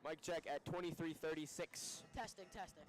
Mic check at 23:36. Testing, testing.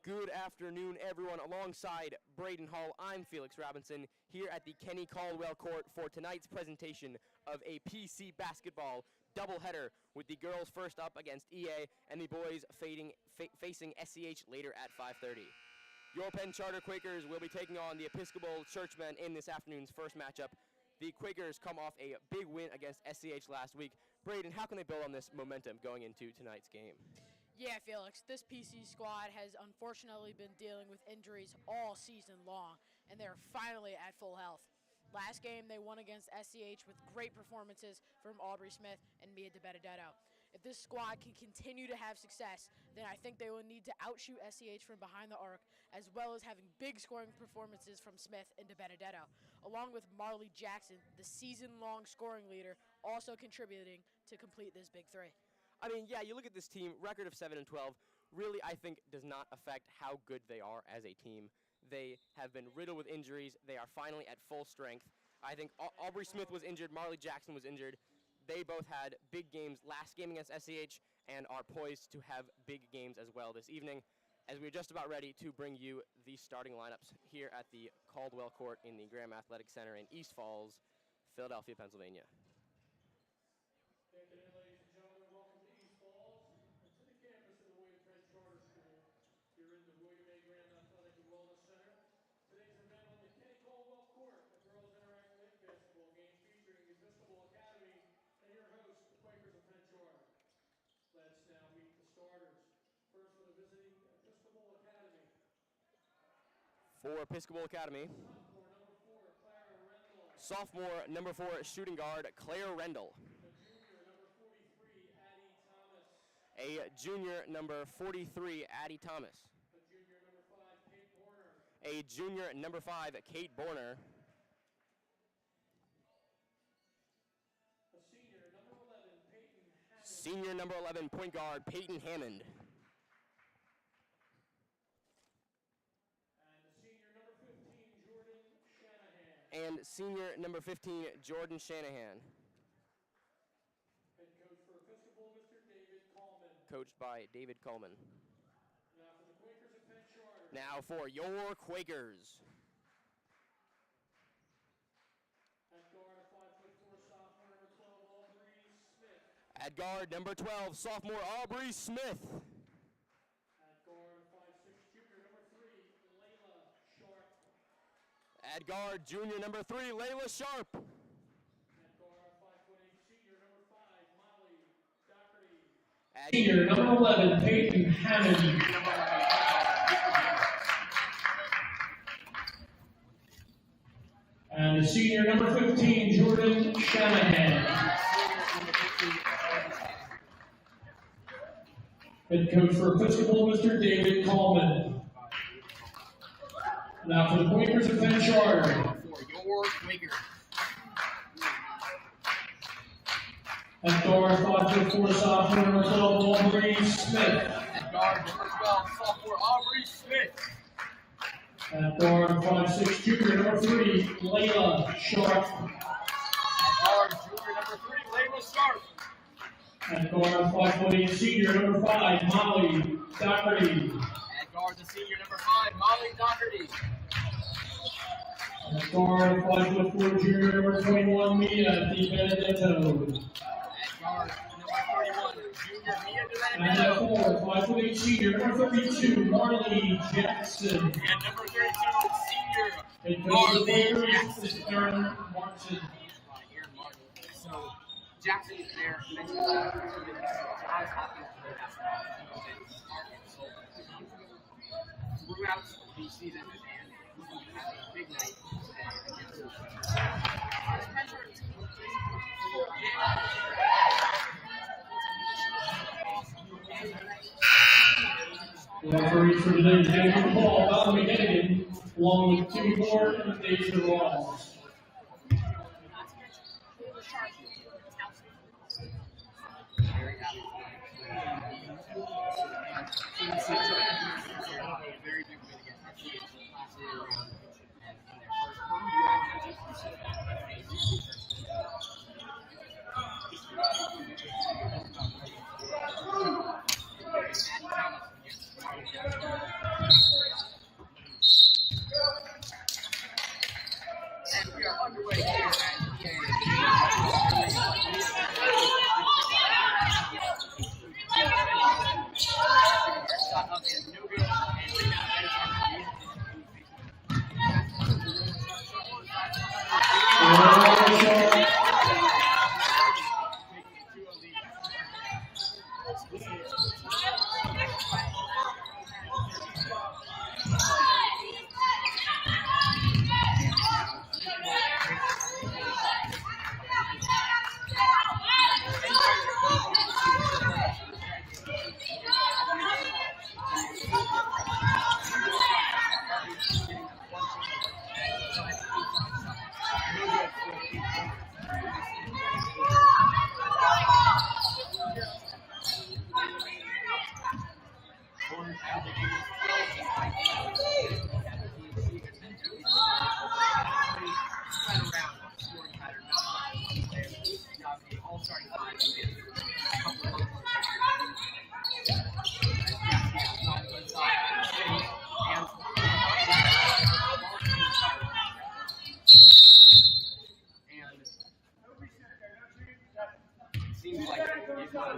Good afternoon, everyone. Alongside Braden Hall, I'm Felix Robinson here at the Kenny Caldwell Court for tonight's presentation of a PC basketball doubleheader with the girls first up against EA and the boys facing SCH later at 5:30. Your Penn Charter Quakers will be taking on the Episcopal Churchmen in this afternoon's first matchup. The Quakers come off a big win against SCH last week. Braden, how can they build on this momentum going into tonight's game? Yeah, Felix, this PC squad has unfortunately been dealing with injuries all season long, and they're finally at full health. Last game, they won against SCH with great performances from Aubrey Smith and Mia DiBenedetto. If this squad can continue to have success, then I think they will need to outshoot SCH from behind the arc, as well as having big scoring performances from Smith and DiBenedetto, along with Marley Jackson, the season-long scoring leader, also contributing to complete this big three. I mean, yeah, you look at this team, record of 7-12, really, I think, does not affect how good they are as a team. They have been riddled with injuries. They are finally at full strength. I think Aubrey Smith was injured. Marley Jackson was injured. They both had big games last game against SCH and are poised to have big games as well this evening, as we're just about ready to bring you the starting lineups here at the Caldwell Court in the Graham Athletic Center in East Falls, Philadelphia, Pennsylvania. Here in the William A. Graham Athletic and Wellness Center. Today's event on the Kenny Caldwell Court, the Girls Interactive League Basketball game featuring the Episcopal Academy and your host, the Quakers of Penn Charter. Let's now meet the starters. First for the visiting Episcopal Academy. For Episcopal Academy, sophomore number 4 shooting guard Claire Rendell. A junior number 43, Addie Thomas. A junior number 5, Kate Borner. Senior number 11, point guard Peyton Hammond. And senior number 15, Jordan Shanahan. Head coach for Episcopal, Mr. David Coleman. Coached by David Coleman. Now for the Quakers of Penn Charter. Now for your Quakers. At guard, a 5'4" sophomore, number 12, Aubrey Smith. At guard, number 12, sophomore Aubrey Smith. At guard, 5'6" junior, number 3, Layla Sharp. At guard, junior number 3, Layla Sharp. At guard, 5'8" senior, number 5, Molly Doherty. Senior, number 11, Peyton Hammond. And the senior, number 15, Jordan Shanahan. Head coach for Episcopal, Mr. David Coleman. Now for the Quakers of Penn Charter. For your Quakers. At guard, 5'4" sophomore, number 12, Aubrey Smith. At guard, number 12, sophomore Aubrey Smith. At guard, 5'6" junior, number 3, Layla Sharp. At guard, junior number 3, Layla Sharp. At guard, 5'8" senior, number 5, Molly Doherty. At guard, the senior number 5, Molly Doherty. At guard, 5'4" junior, number 21, Mia DiBenedetto. At guard, number 41, junior Mia And at DiBenedetto. 4, 5'8" senior, number 32, Marley Jackson. And number 32, senior And Marley Jackson. Jackson. Aaron Martin. So Jackson is there. I was happy to play basketball. Throughout the season, and we're going to have a big night today The referee for today's game of the ball, Valerie Hennigan, along with Timmy Ward and Deja Ross. very happy. Very big win against SCH last year, and in their first home Middle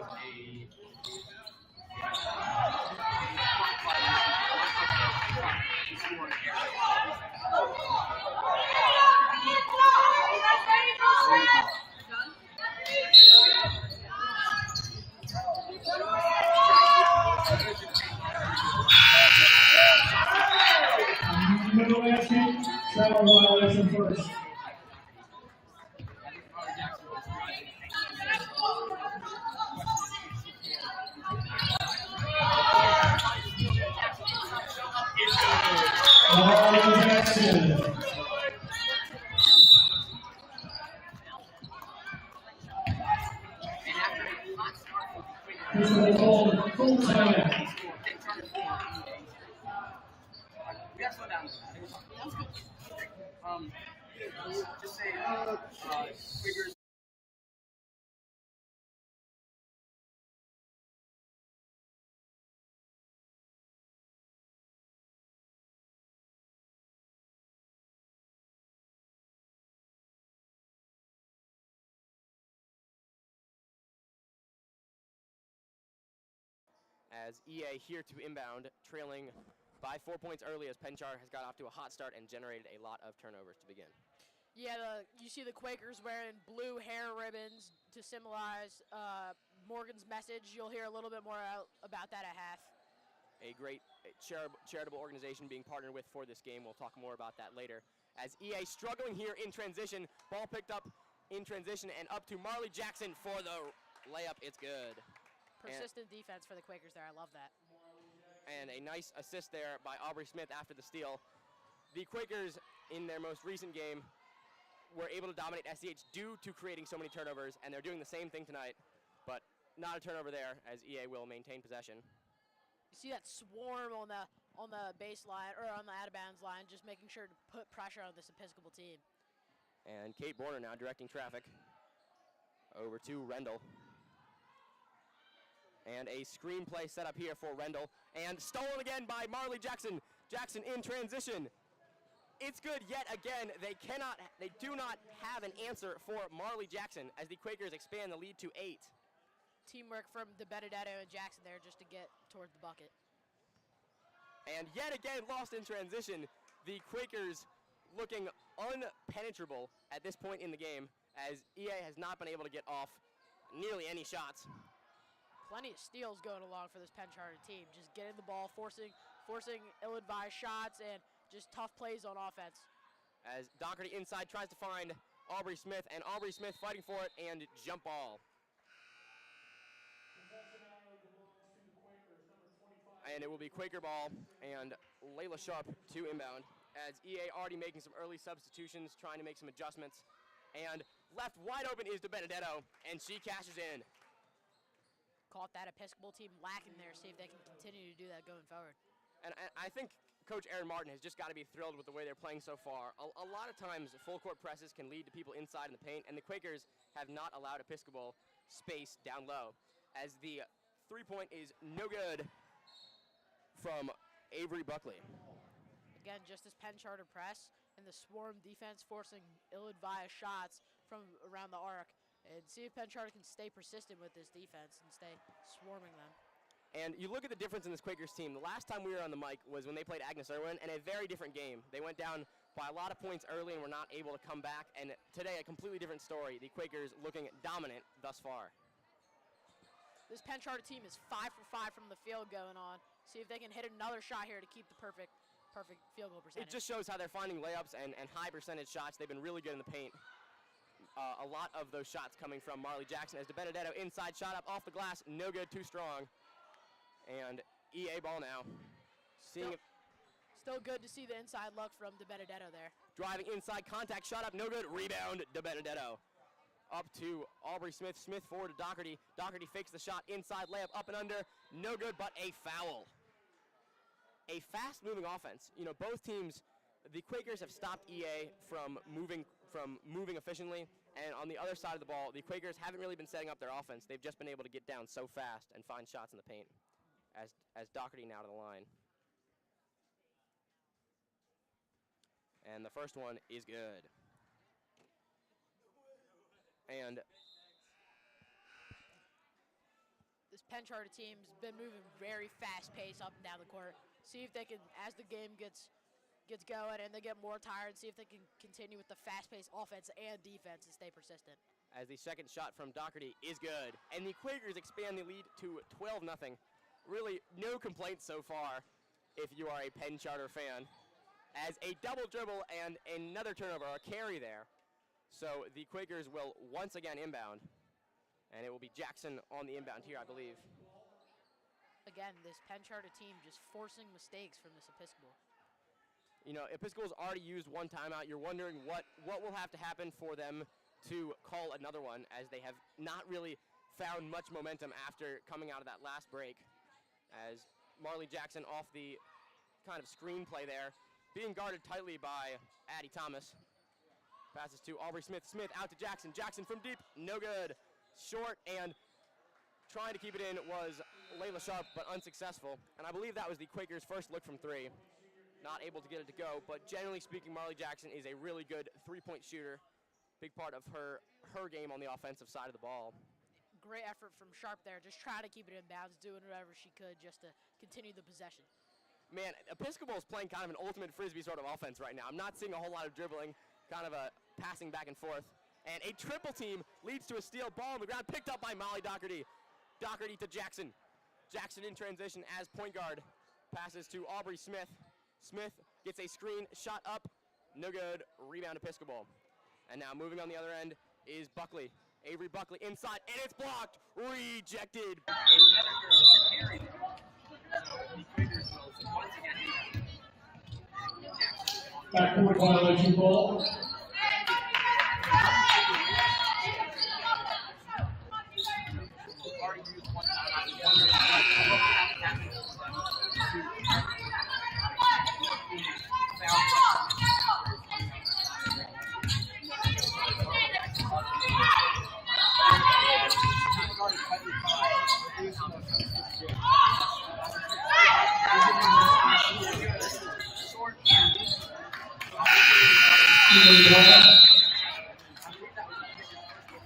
basket, travel violation first. Ball Jackson. Episcopal called full time. Just say, Quakers. As EA here to inbound, trailing by 4 points early as Penchar has got off to a hot start and generated a lot of turnovers to begin. Yeah, you see the Quakers wearing blue hair ribbons to symbolize Morgan's message. You'll hear a little bit more about that at half. A great charitable organization being partnered with for this game. We'll talk more about that later. As EA struggling here in transition, ball picked up in transition and up to Marley Jackson for the layup. It's good. Persistent defense for the Quakers there. I love that. And a nice assist there by Aubrey Smith after the steal. The Quakers, in their most recent game, were able to dominate SCH due to creating so many turnovers, and they're doing the same thing tonight, but not a turnover there as EA will maintain possession. You see that swarm on the baseline or on the out of bounds line, just making sure to put pressure on this Episcopal team. And Kate Borner now directing traffic over to Rendell. And a screenplay set up here for Rendell. And stolen again by Marley Jackson. Jackson in transition. It's good yet again. They do not have an answer for Marley Jackson as the Quakers expand the lead to 8. Teamwork from DeBenedetto and Jackson there just to get towards the bucket. And yet again lost in transition. The Quakers looking unpenetrable at this point in the game as EA has not been able to get off nearly any shots. Plenty of steals going along for this Penn-Charter team. Just getting the ball, forcing ill-advised shots, and just tough plays on offense. As Doherty inside tries to find Aubrey Smith, and Aubrey Smith fighting for it, and jump ball. And it will be Quaker ball, and Layla Sharp to inbound. As EA already making some early substitutions, trying to make some adjustments. And left wide open is DeBenedetto, and she cashes in. Caught that Episcopal team lacking there, see if they can continue to do that going forward. And I think Coach Aaron Martin has just got to be thrilled with the way they're playing so far. A lot of times, full court presses can lead to people inside in the paint, and the Quakers have not allowed Episcopal space down low. As the three-point is no good from Avery Buckley. Again, just as Penn-Charter press and the swarm defense forcing ill-advised shots from around the arc. And see if Penn-Charter can stay persistent with this defense and stay swarming them. And you look at the difference in this Quakers team. The last time we were on the mic was when they played Agnes Irwin, and a very different game. They went down by a lot of points early and were not able to come back. And today, a completely different story. The Quakers looking dominant thus far. This Penn-Charter team is 5 for 5 from the field going on. See if they can hit another shot here to keep the perfect field goal percentage. It just shows how they're finding layups and high percentage shots. They've been really good in the paint. A lot of those shots coming from Marley Jackson as DeBenedetto inside shot up off the glass, no good, too strong. And EA ball now. Still good to see the inside look from DeBenedetto there. Driving inside, contact, shot up, no good, rebound, DeBenedetto. Up to Aubrey Smith, Smith forward to Doherty. Doherty fakes the shot, inside layup, up and under, no good, but a foul. A fast-moving offense. You know, both teams, the Quakers have stopped EA from moving efficiently, and on the other side of the ball, the Quakers haven't really been setting up their offense. They've just been able to get down so fast and find shots in the paint. As Doherty now to the line. And the first one is good. And Penn Charter team's been moving very fast-paced up and down the court. See if they can, as the game gets going and they get more tired, see if they can continue with the fast-paced offense and defense and stay persistent. As the second shot from Doherty is good, and the Quakers expand the lead to 12-0. Really, no complaints so far if you are a Penn Charter fan. As a double dribble and another turnover, a carry there. So the Quakers will once again inbound, and it will be Jackson on the inbound here, I believe. Again, this Penn Charter team just forcing mistakes from this Episcopal. You know, Episcopal's already used one timeout. You're wondering what will have to happen for them to call another one, as they have not really found much momentum after coming out of that last break. As Marley Jackson off the kind of screenplay there, being guarded tightly by Addie Thomas. Passes to Aubrey Smith. Smith out to Jackson. Jackson from deep, no good. Short, and trying to keep it in was Layla Sharp, but unsuccessful. And I believe that was the Quakers' first look from three. Not able to get it to go, but generally speaking, Marley Jackson is a really good three-point shooter. Big part of her game on the offensive side of the ball. Great effort from Sharp there, just trying to keep it in bounds, doing whatever she could just to continue the possession. Man, Episcopal is playing kind of an ultimate Frisbee sort of offense right now. I'm not seeing a whole lot of dribbling, kind of a passing back and forth. And a triple team leads to a steal. Ball on the ground, picked up by Molly Doherty. Doherty to Jackson. Jackson in transition as point guard. Passes to Aubrey Smith. Smith gets a screen, shot up, no good, rebound Episcopal. And now moving on the other end is Buckley. Avery Buckley inside, and it's blocked, rejected. Backcourt violation ball.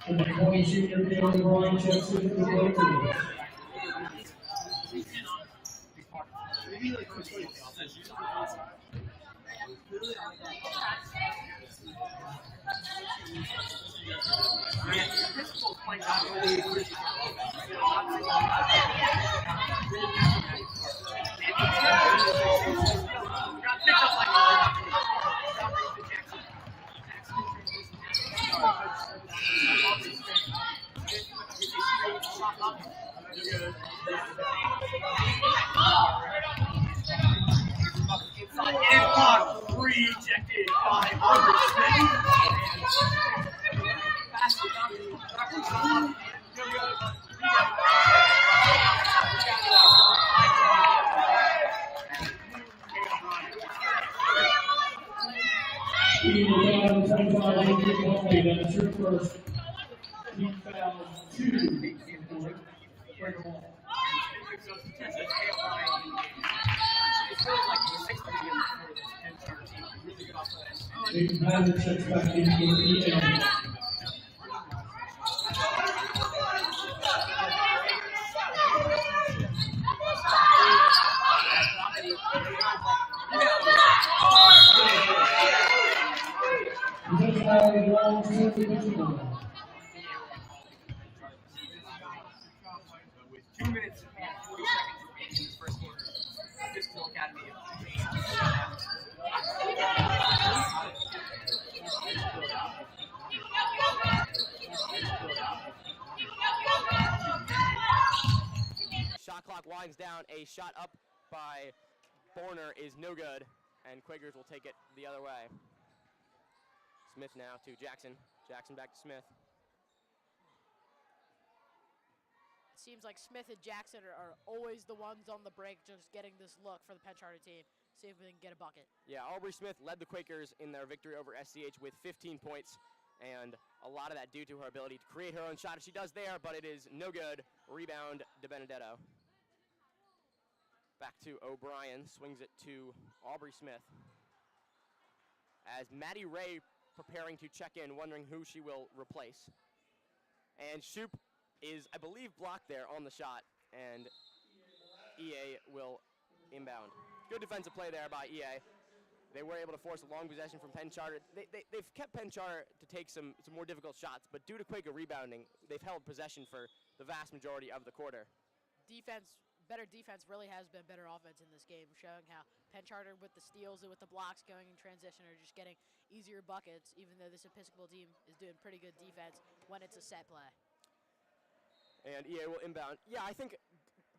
And the 20 senior Taylor Brian checks in for the Lakers. Rejected by Aubrey Smith. Team foul 25 inches only. That's your first. Team foul 2. Break ball. Big Madden checks back in for the end. This ball belongs to the Episcopal. With 2 minutes and 40 seconds remaining in this first quarter, Episcopal Academy Shot clock winds down. A shot up by Borner is no good, and Quakers will take it the other way. Smith now to Jackson. Jackson back to Smith. It seems like Smith and Jackson are always the ones on the break just getting this look for the Penn Charter team. See if we can get a bucket. Yeah, Aubrey Smith led the Quakers in their victory over SCH with 15 points, and a lot of that due to her ability to create her own shot. She does there, but it is no good. Rebound De Benedetto. Back to O'Brien, swings it to Aubrey Smith. As Maddie Ray preparing to check in, wondering who she will replace. And Shoup is, I believe, blocked there on the shot. and EA will inbound. Good defensive play there by EA. They were able to force a long possession from Penn Charter. They've kept Penn Charter to take some more difficult shots, but due to Quaker rebounding, they've held possession for the vast majority of the quarter. Better defense really has been better offense in this game, showing how Penn Charter with the steals and with the blocks going in transition are just getting easier buckets, even though this Episcopal team is doing pretty good defense when it's a set play. And EA will inbound. Yeah, I think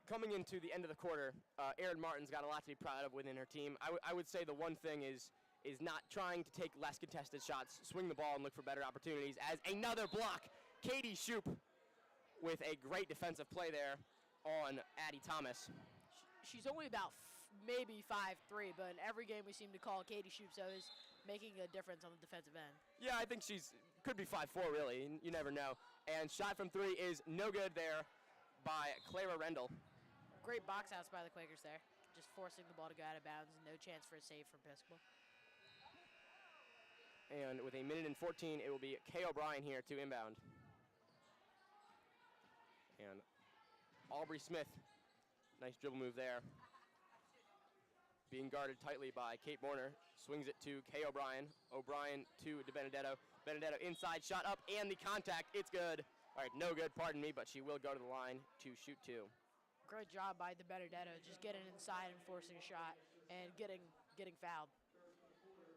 coming into the end of the quarter, Erin Martin's got a lot to be proud of within her team. I would say the one thing is not trying to take less contested shots, swing the ball and look for better opportunities. As another block, Katie Shoup with a great defensive play there on Addie Thomas. She's only about maybe 5'3", but in every game we seem to call Katie Shoup always making a difference on the defensive end. Yeah, I think could be 5'4", really. You never know. And shot from three is no good there by Clara Rendell. Great box outs by the Quakers there. Just forcing the ball to go out of bounds. No chance for a save from Episcopal. And with 1:14, it will be Kay O'Brien here to inbound. And Aubrey Smith, nice dribble move there. Being guarded tightly by Kate Borner, swings it to Kay O'Brien. O'Brien to DeBenedetto. Benedetto inside, shot up, and the contact, it's good. All right, no good, pardon me, but she will go to the line to shoot two. Great job by DeBenedetto, just getting inside and forcing a shot and getting fouled.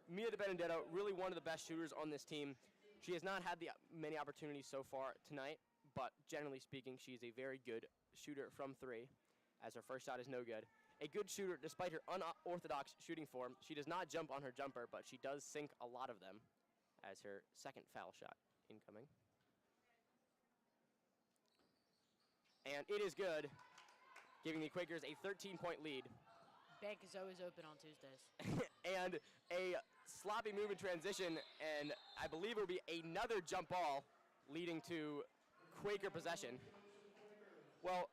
Mia DeBenedetto, really one of the best shooters on this team. She has not had many opportunities so far tonight, but generally speaking, she's a very good shooter from three, as her first shot is no good. A good shooter despite her unorthodox shooting form. She does not jump on her jumper, but she does sink a lot of them, as her second foul shot incoming. And it is good, giving the Quakers a 13-point lead. Bank is always open on Tuesdays. And a sloppy move in transition, and I believe it will be another jump ball leading to Quaker possession. Well,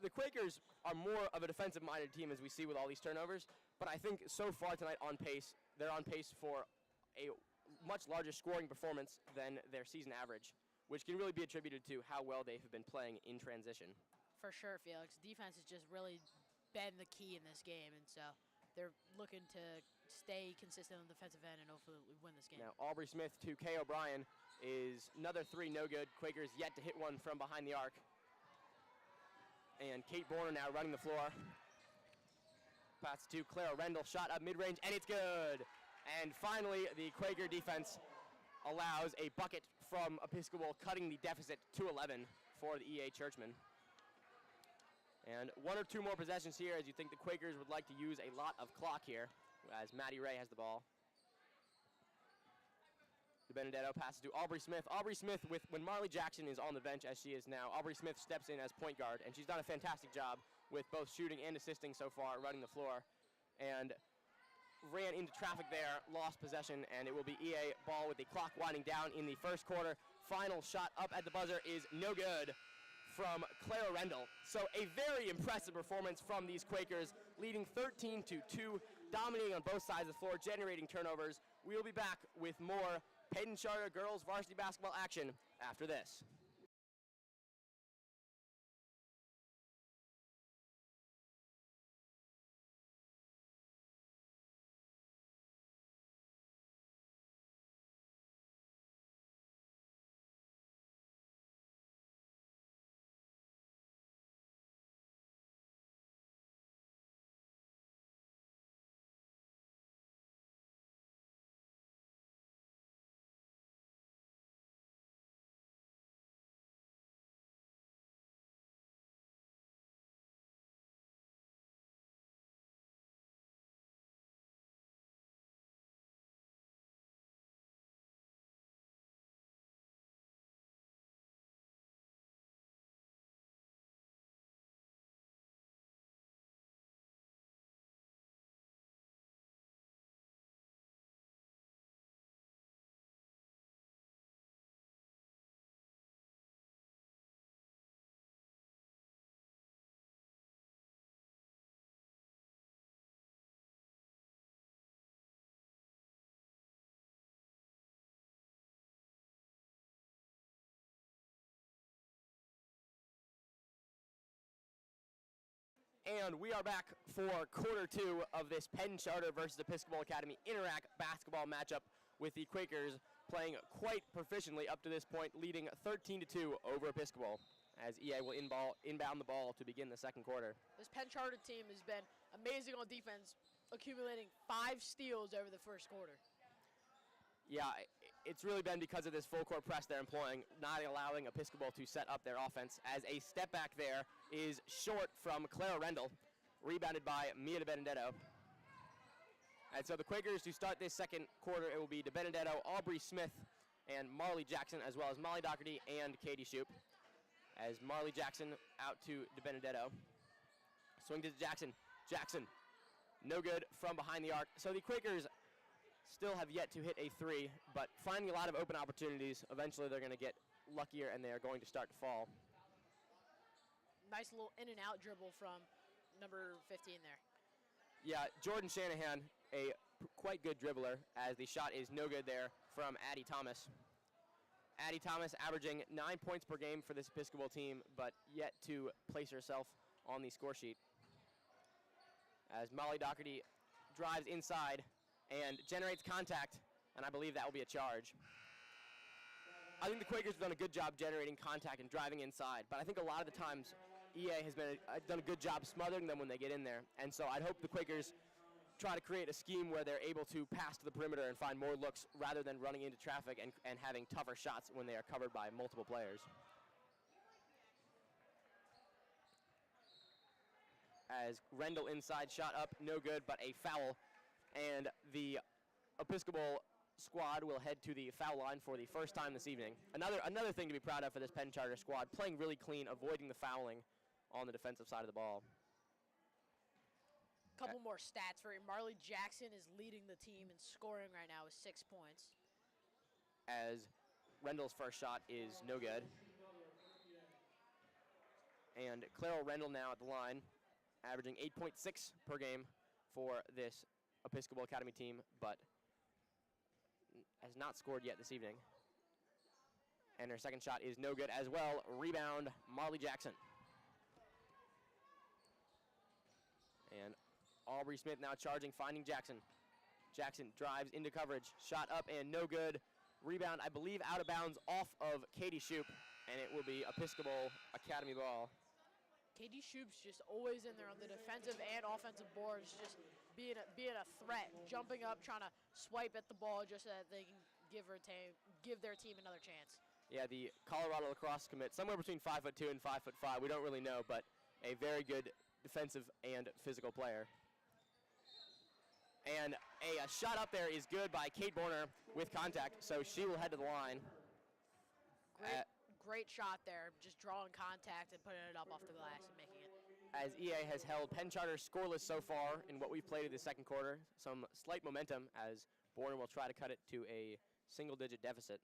the Quakers are more of a defensive-minded team, as we see with all these turnovers, but I think so far tonight they're on pace for a much larger scoring performance than their season average, which can really be attributed to how well they have been playing in transition. For sure, Felix. Defense has just really been the key in this game, and so they're looking to stay consistent on the defensive end and hopefully win this game. Now, Aubrey Smith to Kay O'Brien is another three, no good. Quakers yet to hit one from behind the arc. And Kate Borner now running the floor. Pass to Clara Rendell, shot up mid-range, and it's good. And finally, the Quaker defense allows a bucket from Episcopal, cutting the deficit to 11 for the EA Churchmen. And one or two more possessions here, as you think the Quakers would like to use a lot of clock here, as Maddie Ray has the ball. Benedetto passes to Aubrey Smith. Aubrey Smith, when Marley Jackson is on the bench, as she is now, Aubrey Smith steps in as point guard, and she's done a fantastic job with both shooting and assisting so far, running the floor. And ran into traffic there, lost possession, and it will be EA ball with the clock winding down in the first quarter. Final shot up at the buzzer is no good from Clara Rendell. So a very impressive performance from these Quakers, leading 13-2, dominating on both sides of the floor, generating turnovers. We'll be back with more Penn Charter girls varsity basketball action after this. And we are back for quarter two of this Penn Charter versus Episcopal Academy Interact basketball matchup, with the Quakers playing quite proficiently up to this point, leading 13-2 over Episcopal, as EA will inbound the ball to begin the second quarter. This Penn Charter team has been amazing on defense, accumulating 5 steals over the first quarter. Yeah, it's really been because of this full court press they're employing, not allowing Episcopal to set up their offense, as a step back there is short from Clara Rendell, rebounded by Mia De Benedetto. And so the Quakers, to start this second quarter, it will be De Benedetto, Aubrey Smith, and Marley Jackson, as well as Molly Doherty and Katie Shoup. As Marley Jackson out to De Benedetto. Swing to Jackson. Jackson, no good from behind the arc. So the Quakers still have yet to hit a 3, but finding a lot of open opportunities. Eventually they're going to get luckier, and they are going to start to fall. Nice little in and out dribble from number 15 there. Yeah, Jordan Shanahan, a quite good dribbler, as the shot is no good there from Addie Thomas. Addie Thomas averaging 9 points per game for this Episcopal team, but yet to place herself on the score sheet. As Molly Doherty drives inside and generates contact, and I believe that will be a charge. I think the Quakers have done a good job generating contact and driving inside, but I think a lot of the times EA has done a good job smothering them when they get in there, and so I'd hope the Quakers try to create a scheme where they're able to pass to the perimeter and find more looks rather than running into traffic and having tougher shots when they are covered by multiple players. As Rendell inside, shot up, no good, but a foul, and the Episcopal squad will head to the foul line for the first time this evening. Another thing to be proud of for this Penn Charter squad, playing really clean, avoiding the fouling on the defensive side of the ball. Couple more stats for you. Marley Jackson is leading the team in scoring right now with 6 points. As Rendell's first shot is no good. And Clara Rendell now at the line, averaging 8.6 per game for this Episcopal Academy team, but has not scored yet this evening. And her second shot is no good as well. Rebound, Marley Jackson. And Aubrey Smith now charging, finding Jackson. Jackson drives into coverage, shot up and no good. Rebound, I believe, out of bounds off of Katie Shoup, and it will be Episcopal Academy ball. Katie Shoup's just always in there on the defensive and offensive boards, just being a threat, jumping up, trying to swipe at the ball just so that they can give their team another chance. Yeah, the Colorado lacrosse commit, somewhere between 5'2" and 5'5". We don't really know, but a very good defensive and physical player. And a shot up there is good by Kate Borner with contact, so she will head to the line. Great shot there, just drawing contact and putting it up off the glass and making it. As EA has held Penn Charter scoreless so far in what we've played in the second quarter. Some slight momentum as Borner will try to cut it to a single-digit deficit.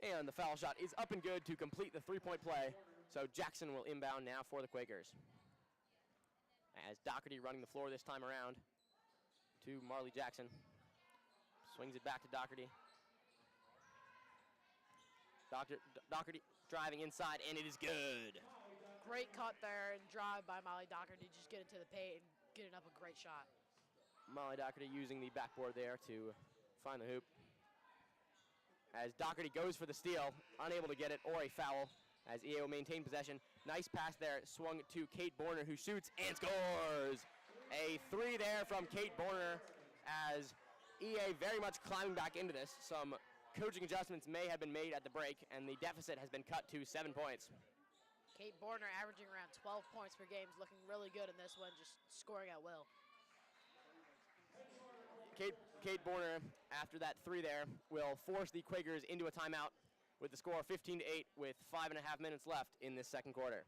And the foul shot is up and good to complete the three-point play. So Jackson will inbound now for the Quakers. As Doherty running the floor this time around to Marley Jackson. Swings it back to Doherty. Doherty driving inside, and it is good. Great cut there and drive by Molly Doherty to just get into the paint and getting up a great shot. Molly Doherty using the backboard there to find the hoop. As Doherty goes for the steal, unable to get it, or a foul, as EA will maintain possession. Nice pass there, swung to Kate Borner, who shoots and scores. A 3 there from Kate Borner, as EA very much climbing back into this. Some coaching adjustments may have been made at the break, and the deficit has been cut to 7 points. Kate Borner averaging around 12 points per game, is looking really good in this one, just scoring at will. Kate Borner, after that 3 there, will force the Quakers into a timeout with the score 15-8 with 5.5 minutes left in this second quarter.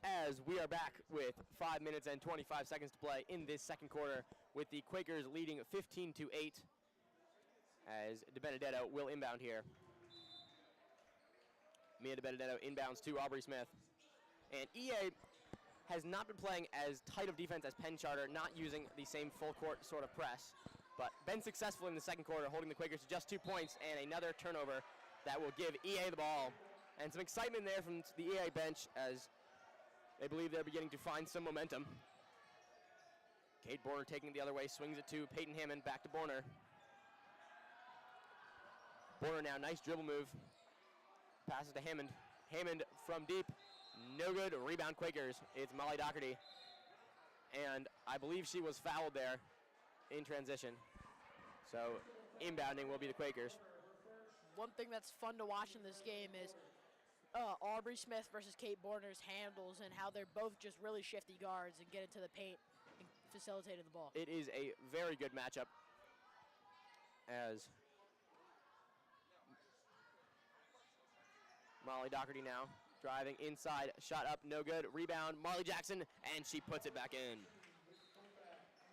As we are back with 5 minutes and 25 seconds to play in this second quarter, with the Quakers leading 15-8, as DeBenedetto will inbound here. Mia DeBenedetto inbounds to Aubrey Smith. And EA has not been playing as tight of defense as Penn Charter, not using the same full court sort of press, but been successful in the second quarter, holding the Quakers to just 2 points and another turnover that will give EA the ball. And some excitement there from the EA bench as they believe they're beginning to find some momentum. Kate Borner taking it the other way, swings it to Peyton Hammond, back to Borner. Borner now, nice dribble move. Passes to Hammond. Hammond from deep, no good, rebound Quakers. It's Molly Doherty. And I believe she was fouled there in transition. So inbounding will be the Quakers. One thing that's fun to watch in this game is Aubrey Smith versus Kate Borner's handles and how they're both just really shifty guards and get into the paint and facilitating the ball. It is a very good matchup as Molly Doherty now driving inside, shot up, no good, rebound, Marley Jackson, and she puts it back in.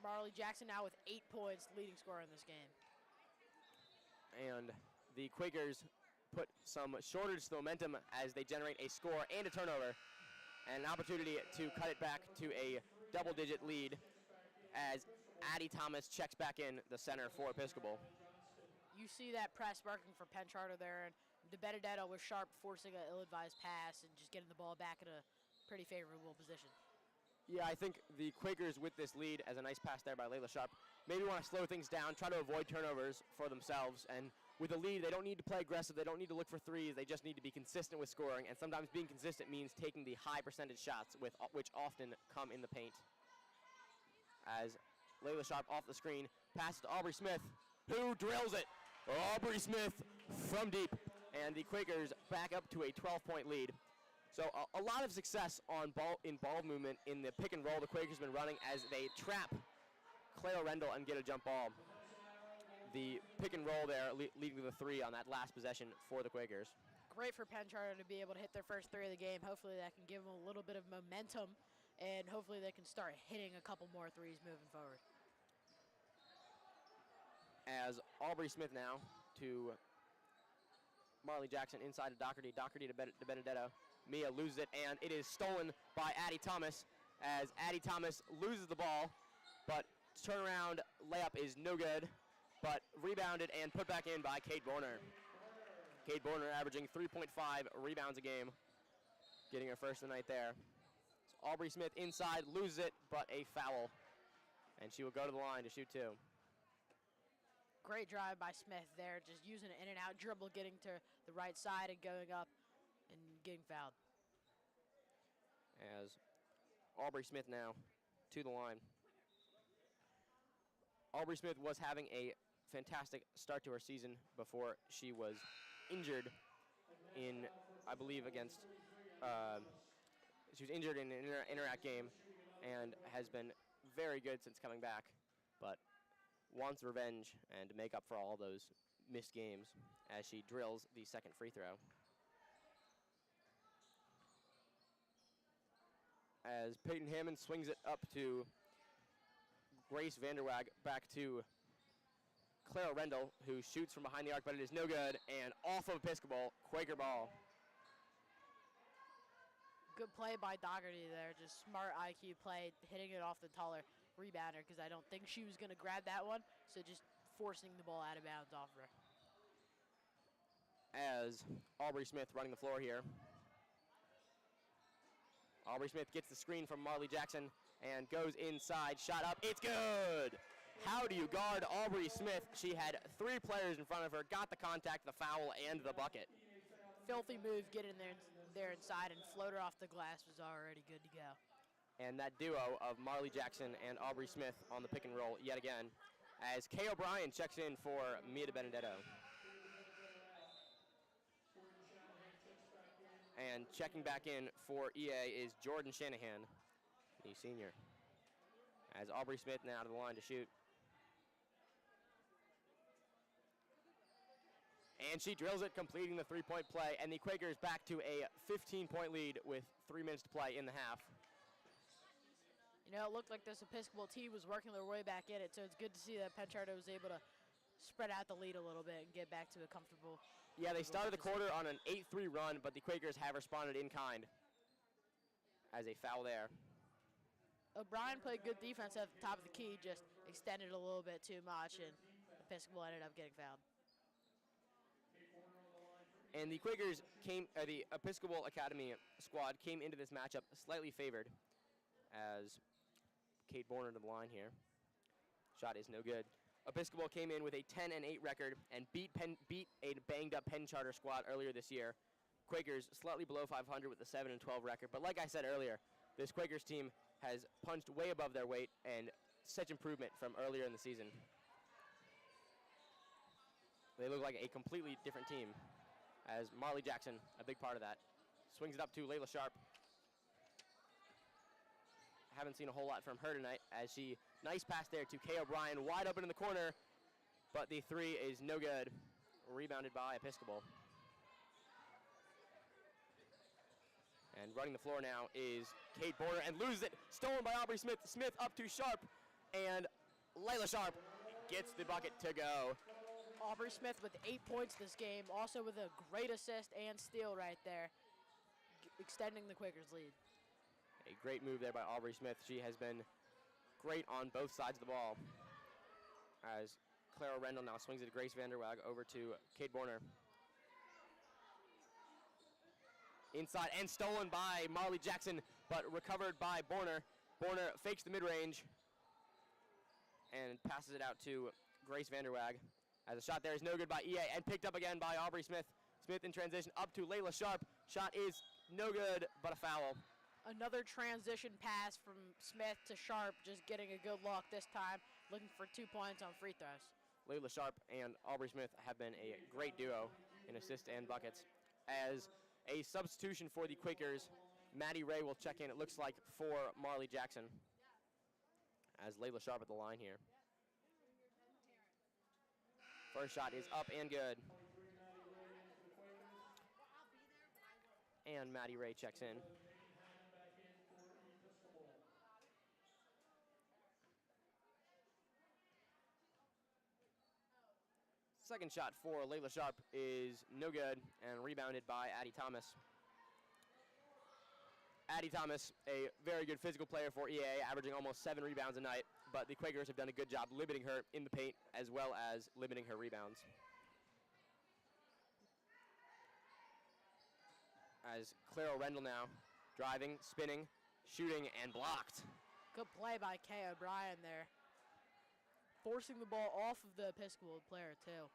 Marley Jackson now with 8 points, leading scorer in this game. And the Quakers put some shortage to the momentum as they generate a score and a turnover, and an opportunity to cut it back to a double-digit lead as Addie Thomas checks back in the center for Episcopal. You see that press working for Penn Charter there, and DeBenedetto was sharp, forcing an ill-advised pass and just getting the ball back in a pretty favorable position. Yeah, I think the Quakers with this lead, as a nice pass there by Layla Sharp, maybe want to slow things down, try to avoid turnovers for themselves, and with a lead, they don't need to play aggressive, they don't need to look for threes, they just need to be consistent with scoring, and sometimes being consistent means taking the high percentage shots, which often come in the paint. As Layla Sharp off the screen, passes to Aubrey Smith, who drills it. Aubrey Smith from deep, and the Quakers back up to a 12-point lead. So a lot of success on ball movement in the pick and roll the Quakers have been running as they trap Cleo Rendell and get a jump ball. The pick and roll there leading to the three on that last possession for the Quakers. Great for Penn Charter to be able to hit their first three of the game. Hopefully that can give them a little bit of momentum, and hopefully they can start hitting a couple more threes moving forward. As Aubrey Smith now to Marley Jackson inside to Doherty. Doherty to Benedetto. Mia loses it, and it is stolen by Addie Thomas as Addie Thomas loses the ball, but turnaround layup is no good, but rebounded and put back in by Kate Borner. Kate Borner averaging 3.5 rebounds a game, getting her first of the night there. So Aubrey Smith inside, loses it, but a foul, and she will go to the line to shoot two. Great drive by Smith there, just using an in-and-out dribble, getting to the right side and going up and getting fouled. As Aubrey Smith now to the line. Aubrey Smith was having a fantastic start to her season before she was injured in, I believe, she was injured in an Interact game and has been very good since coming back, but wants revenge and to make up for all those missed games as she drills the second free throw. As Peyton Hammond swings it up to Grace Vanderwag, back to Clara Rendell, who shoots from behind the arc, but it is no good, and off of Episcopal, Quaker ball. Good play by Doherty there, just smart IQ play, hitting it off the taller rebounder, because I don't think she was going to grab that one, so just forcing the ball out of bounds off her. As Aubrey Smith running the floor here. Aubrey Smith gets the screen from Marley Jackson and goes inside, shot up, it's good! How do you guard Aubrey Smith? She had three players in front of her, got the contact, the foul, and the bucket. Filthy move, get in there inside, and floater off the glass was already good to go. And that duo of Marley Jackson and Aubrey Smith on the pick and roll yet again, as Kay O'Brien checks in for Mia Benedetto. And checking back in for EA is Jordan Shanahan, the senior. As Aubrey Smith now to the line to shoot. And she drills it, completing the three-point play, and the Quakers back to a 15-point lead with 3 minutes to play in the half. You know, it looked like this Episcopal team was working their way back in it, so it's good to see that Penn was able to spread out the lead a little bit and get back to a comfortable. Yeah, they started the quarter on an 8-3 run, but the Quakers have responded in kind as a foul there. O'Brien played good defense at the top of the key, just extended a little bit too much, and Episcopal ended up getting fouled. And the Quakers the Episcopal Academy squad came into this matchup slightly favored as Kate Borner to the line here. Shot is no good. Episcopal came in with a 10-8 record and beat a banged-up Penn Charter squad earlier this year. Quakers slightly below 500 with a 7-12 record, but like I said earlier, this Quakers team has punched way above their weight and such improvement from earlier in the season. They look like a completely different team, as Marley Jackson, a big part of that, swings it up to Layla Sharp. Haven't seen a whole lot from her tonight, as she, nice pass there to Kay O'Brien, wide open in the corner, but the three is no good. Rebounded by Episcopal. And running the floor now is Kate Borner, and loses it, stolen by Aubrey Smith. Smith up to Sharp, and Layla Sharp gets the bucket to go. Aubrey Smith with 8 points this game, also with a great assist and steal right there, extending the Quakers' lead. A great move there by Aubrey Smith. She has been great on both sides of the ball. As Clara Rendell now swings it to Grace Vanderwag, over to Kate Borner. Inside and stolen by Marley Jackson, but recovered by Borner. Borner fakes the mid-range and passes it out to Grace Vanderwag. As a shot there is no good by EA and picked up again by Aubrey Smith. Smith in transition up to Layla Sharp. Shot is no good, but a foul. Another transition pass from Smith to Sharp, just getting a good look this time, looking for 2 points on free throws. Layla Sharp and Aubrey Smith have been a great duo in assists and buckets. As a substitution for the Quakers, Maddie Ray will check in, it looks like, for Marley Jackson. As Layla Sharp at the line here. First shot is up and good. And Maddie Ray checks in. Second shot for Layla Sharp is no good and rebounded by Addie Thomas. Addie Thomas, a very good physical player for EA, averaging almost 7 rebounds a night, but the Quakers have done a good job limiting her in the paint as well as limiting her rebounds. As Clara Rendell now, driving, spinning, shooting, and blocked. Good play by Kay O'Brien there. Forcing the ball off of the Episcopal player, too.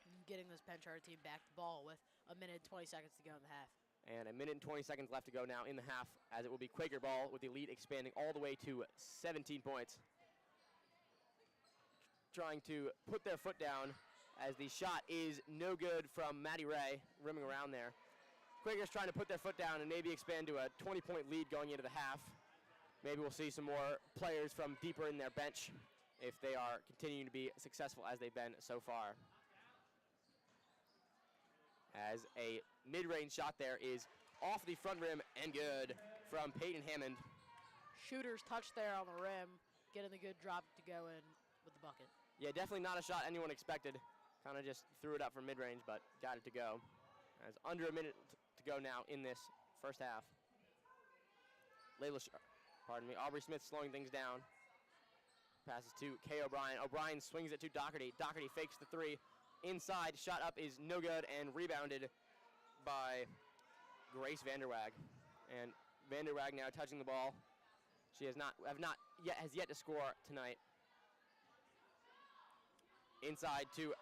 And getting this Penn Charter team back the ball with 1 minute and 20 seconds to go in the half. And 1 minute and 20 seconds left to go now in the half, as it will be Quaker ball with the lead expanding all the way to 17 points. Trying to put their foot down as the shot is no good from Maddie Ray, rimming around there. Quakers trying to put their foot down and maybe expand to a 20-point lead going into the half. Maybe we'll see some more players from deeper in their bench if they are continuing to be successful as they've been so far. As a mid-range shot there is off the front rim and good from Peyton Hammond. Shooter's touch there on the rim, getting the good drop to go in with the bucket. Yeah, definitely not a shot anyone expected. Kind of just threw it up from mid-range, but got it to go. As under a minute to go now in this first half. Aubrey Smith slowing things down. Passes to Kay O'Brien. O'Brien swings it to Doherty. Doherty fakes the three. Inside, shot up is no good and rebounded by Grace Vanderwag. And Vanderwag now touching the ball. She has yet to score tonight. Inside to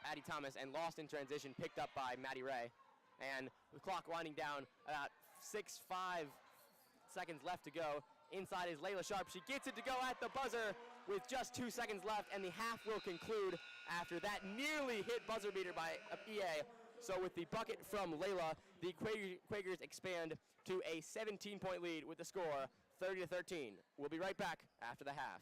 Addie Thomas and lost in transition, picked up by Maddie Ray. And the clock winding down, about 6-5 seconds left to go. Inside is Layla Sharp. She gets it to go at the buzzer with just 2 seconds left, and the half will conclude after that nearly hit buzzer beater by EA. So with the bucket from Layla, the Quakers expand to a 17-point lead with the score 30-13. We'll be right back after the half.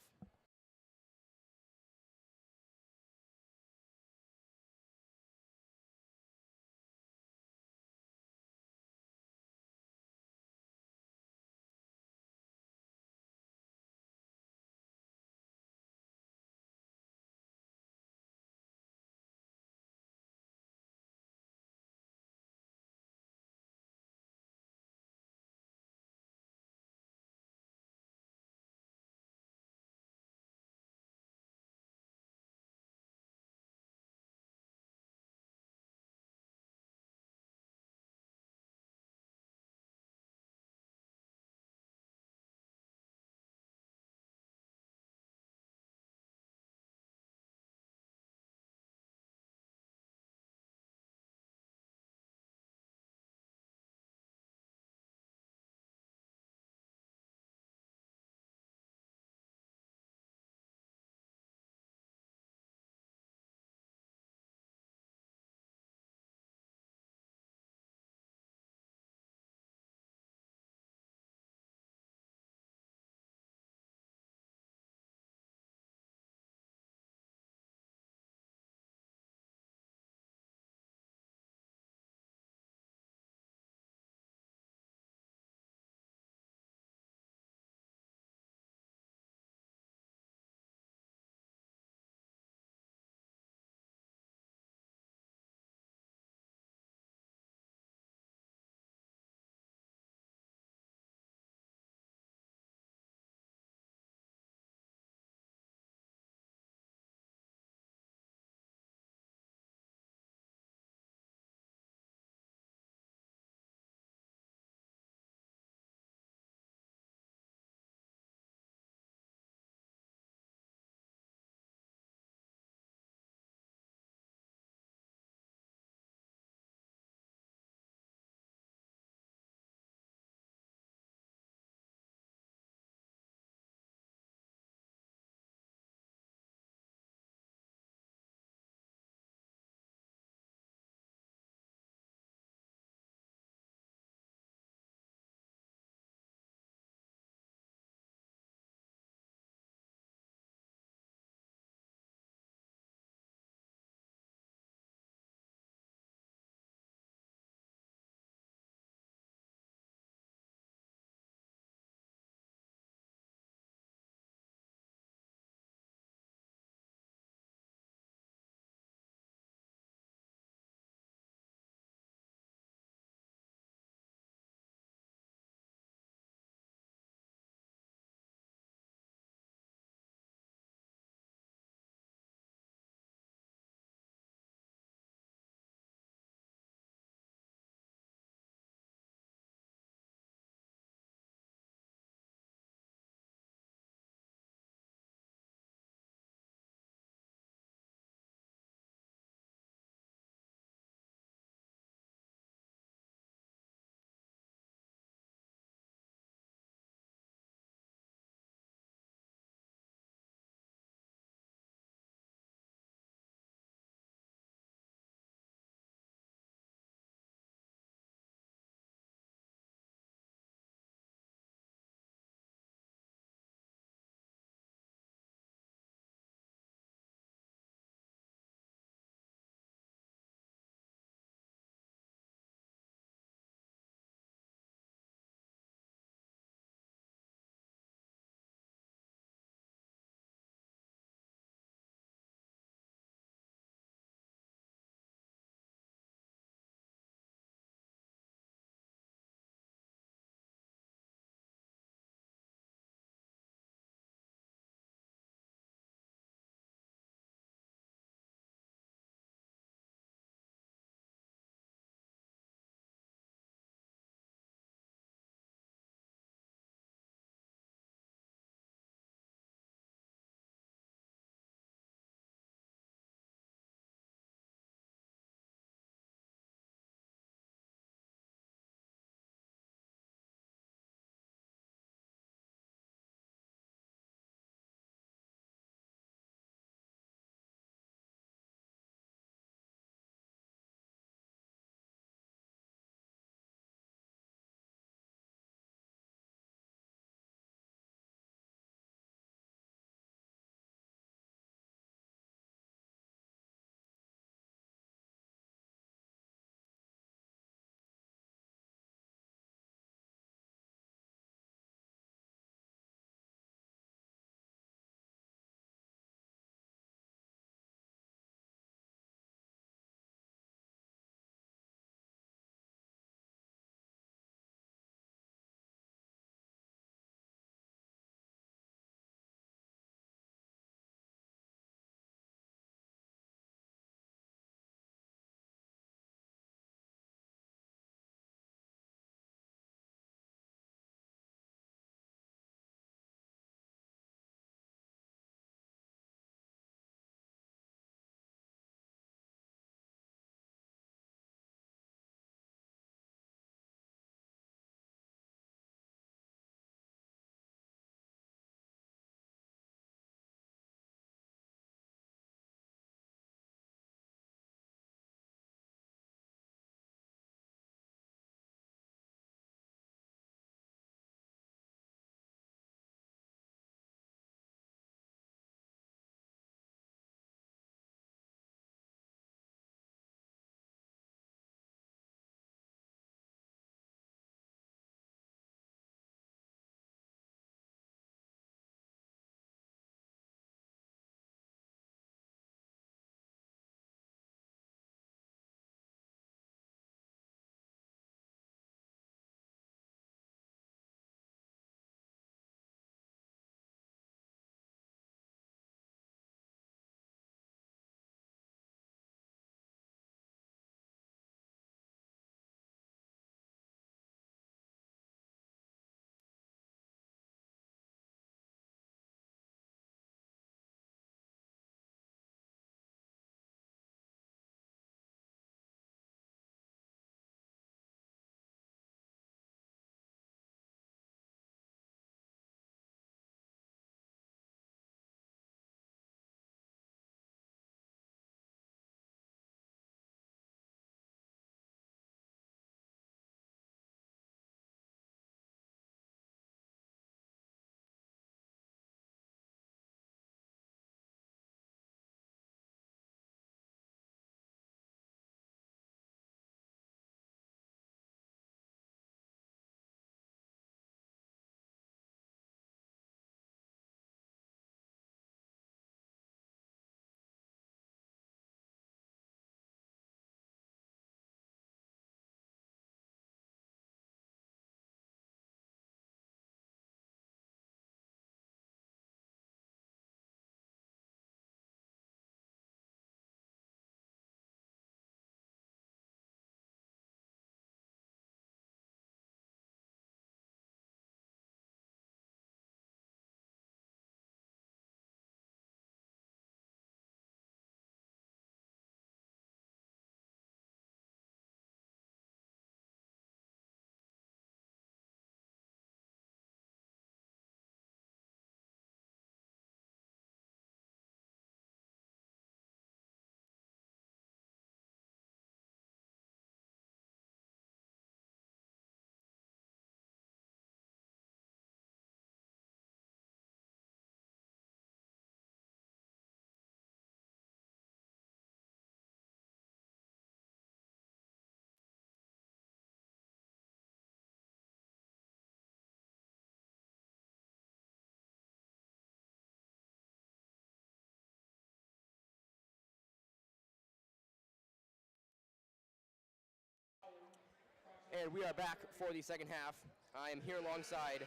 And we are back for the second half. I am here alongside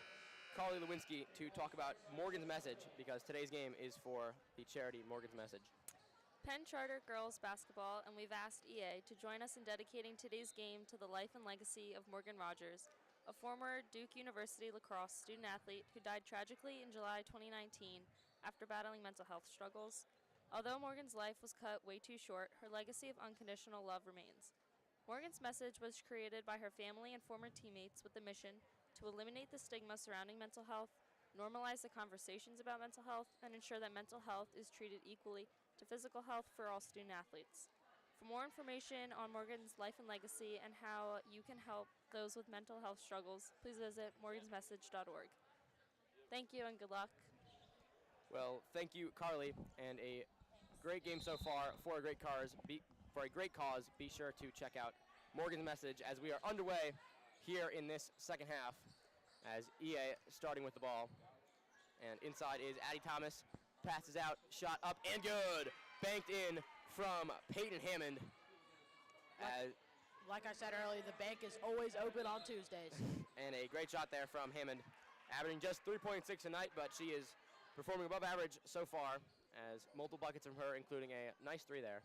Carly Lewinsky to talk about Morgan's Message, because today's game is for the charity Morgan's Message. Penn Charter Girls Basketball, and we've asked EA to join us in dedicating today's game to the life and legacy of Morgan Rogers, a former Duke University lacrosse student athlete who died tragically in July 2019 after battling mental health struggles. Although Morgan's life was cut way too short, her legacy of unconditional love remains. Morgan's Message was created by her family and former teammates with the mission to eliminate the stigma surrounding mental health, normalize the conversations about mental health, and ensure that mental health is treated equally to physical health for all student athletes. For more information on Morgan's life and legacy and how you can help those with mental health struggles, please visit morgansmessage.org. Thank you and good luck. Well, thank you, Carly, and a great game so far for a great cause. Be sure to check out Morgan's Message as we are underway here in this second half, as EA starting with the ball. And inside is Addie Thomas, passes out, shot up and good. Banked in from Peyton Hammond. Like I said earlier, the bank is always open on Tuesdays. And a great shot there from Hammond, averaging just 3.6 a night, but she is performing above average so far, as multiple buckets from her, including a nice three there.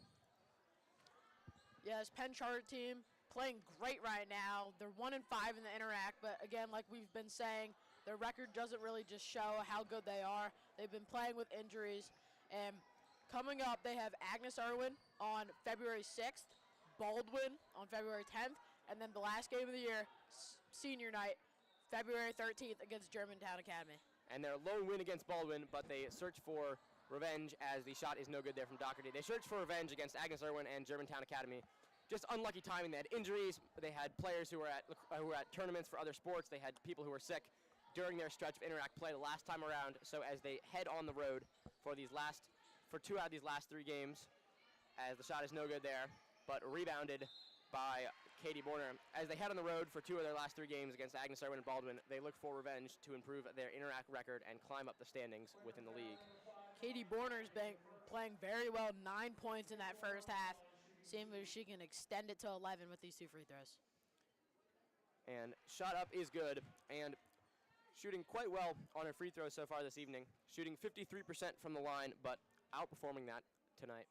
Yes, Penn Charter team playing great right now. They're 1-5 in the Interact, but again, like we've been saying, their record doesn't really just show how good they are. They've been playing with injuries. And coming up, they have Agnes Irwin on February 6th, Baldwin on February 10th, and then the last game of the year, senior night, February 13th against Germantown Academy. And their lone win against Baldwin, but they search for revenge as the shot is no good there from Doherty. They searched for revenge against Agnes Irwin and Germantown Academy. Just unlucky timing. They had injuries. They had players who were at tournaments for other sports. They had people who were sick during their stretch of Interact play the last time around. So as they head on the road for 2 out of these last 3 games, as the shot is no good there, but rebounded by Katie Borner. As they head on the road for 2 of their last 3 games against Agnes Irwin and Baldwin, they look for revenge to improve their Interact record and climb up the standings within the league. Katie Borner's been playing very well, 9 points in that first half. Seeing if she can extend it to 11 with these 2 free throws. And shot up is good, and shooting quite well on her free throws so far this evening. Shooting 53% from the line, but outperforming that tonight.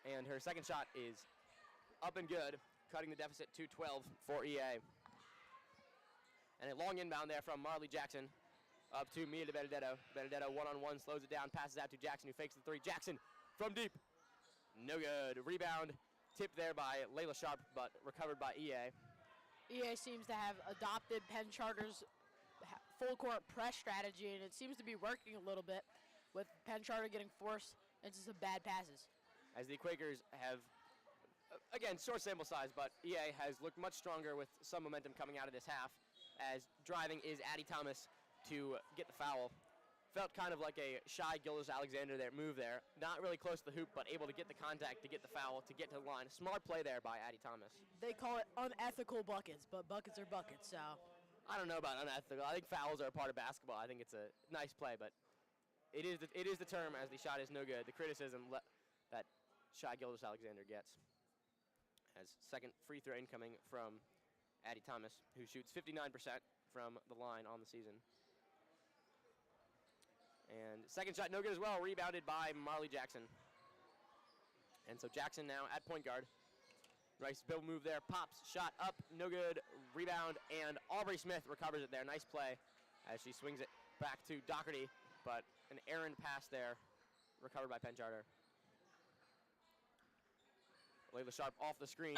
And her second shot is up and good, cutting the deficit to 12 for EA. And a long inbound there from Marley Jackson up to Mia DeBenedetto. Benedetto one-on-one, slows it down, passes out to Jackson, who fakes the 3. Jackson from deep, no good. Rebound, tipped there by Layla Sharp, but recovered by EA. EA seems to have adopted Penn Charter's full court press strategy, and it seems to be working a little bit, with Penn Charter getting forced into some bad passes. As the Quakers have, again, short sample size, but EA has looked much stronger with some momentum coming out of this half, as driving is Addie Thomas to get the foul. Felt kind of like a shy Gildas-Alexander there, move there. Not really close to the hoop, but able to get the contact, to get the foul, to get to the line. Smart play there by Addie Thomas. They call it unethical buckets, but buckets are buckets, so. I don't know about unethical. I think fouls are a part of basketball. I think it's a nice play, but it is the term, as the shot is no good. The criticism that shy Gildas-Alexander gets. As second free throw incoming from Addie Thomas, who shoots 59% from the line on the season. And second shot no good as well, rebounded by Marley Jackson. And so Jackson now at point guard. Nice build move there, pops, shot up, no good, rebound, and Aubrey Smith recovers it there. Nice play as she swings it back to Doherty, but an errant pass there, recovered by Penn Charter. Layla Sharp off the screen.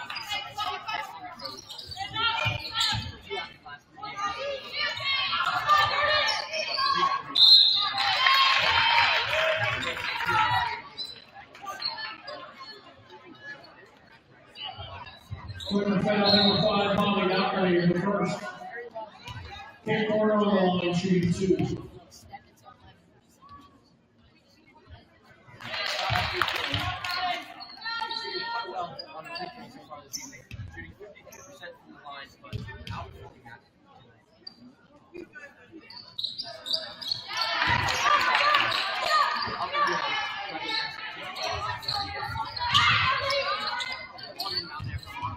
Quarter foul number 5, Molly Doherty in the first. Kate Borner on the line, shooting 2. Shooting 52% from the line, but outperforming that. One inbound there from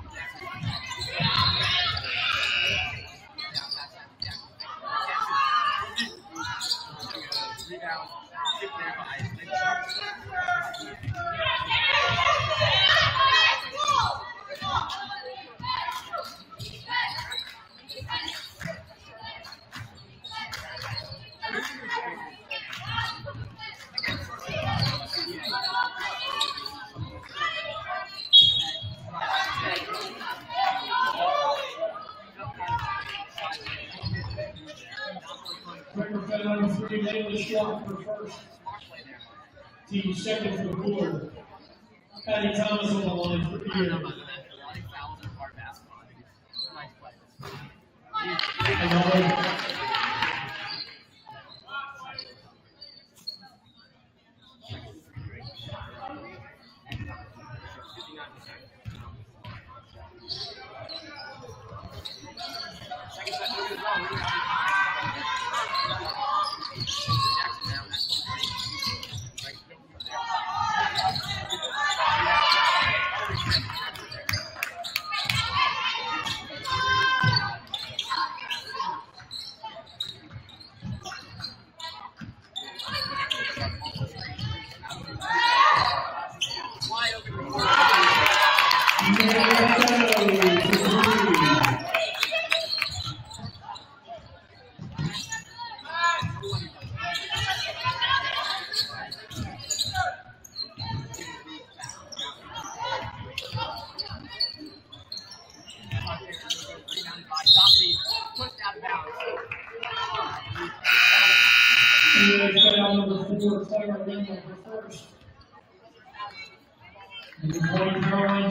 Set number 3, Layla Shaw for first. Team second for the quarter. Patty Thomas on the line for Ian.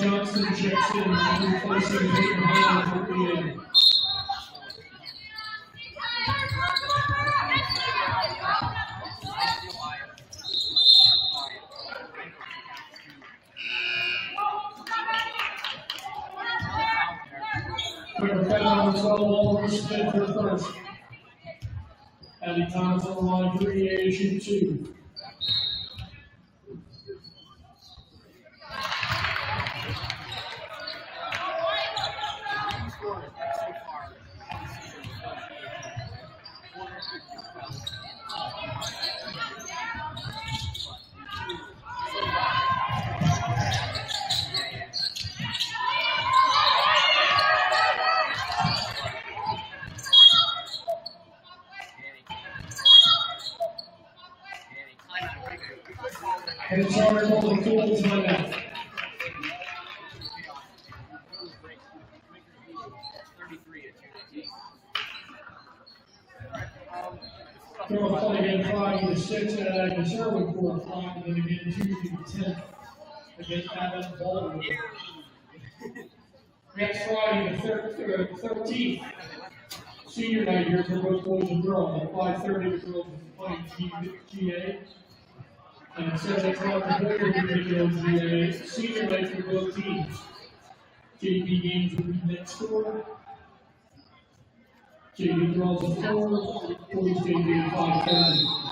Johnson checks in, replacing Hayden Hale for Ian. Quicker cut on the 12 ball, Smith for first. Patty Thomas on the line for EA, shoot 2. And it's our goal to field timeout. Throw a play again Friday the 6th at Agnes Irwin 4 o'clock, and then again Tuesday the 10th against Abbott Baldwin. Next Friday the 13th, senior night here for both boys and girls. At 5:30 the girls will be playing GA. And at 7 o'clock the boys will be playing GA. Senior night for both teams. JV games will be next door. JV girls at 4, boys JV at 5:30.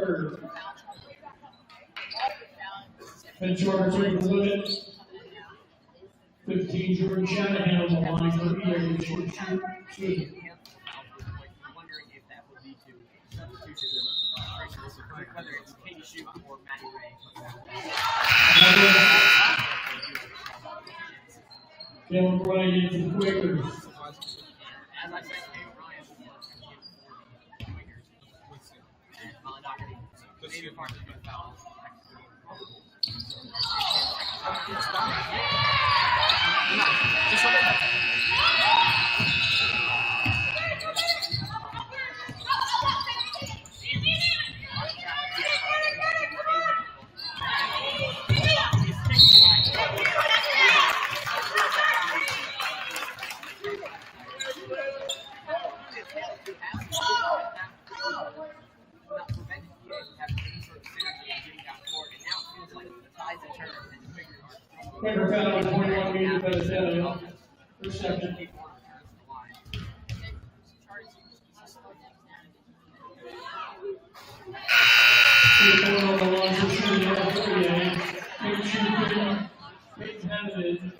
third. Penn Charter took the limit. 15, Jordan Shanahan on the line for EA to shoot. Wondering if that would lead to substitutions, whether it's Katie Shoup or Maddie Ray. Caleb Bryant in for the Quakers. As I said, Caleb Bryant was for the Quakers. And Molly Doherty, David Parker's going to foul. Quaker foul, 21 meters by the Stallion. Reception. On the line for shooting number 38. Peyton Shoup, Peyton Hannon.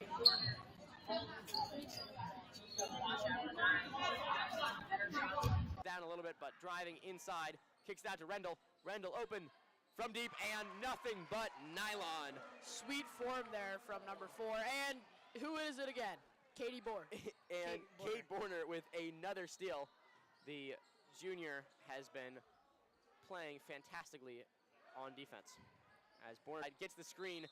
Down a little bit, but driving inside, kicks down to Rendell. Rendell open from deep, and nothing but nylon. Sweet form there from number 4. And who is it again? Katie Bohr. And Kate Borner with another steal. The junior has been playing fantastically on defense. As Borner gets the screen,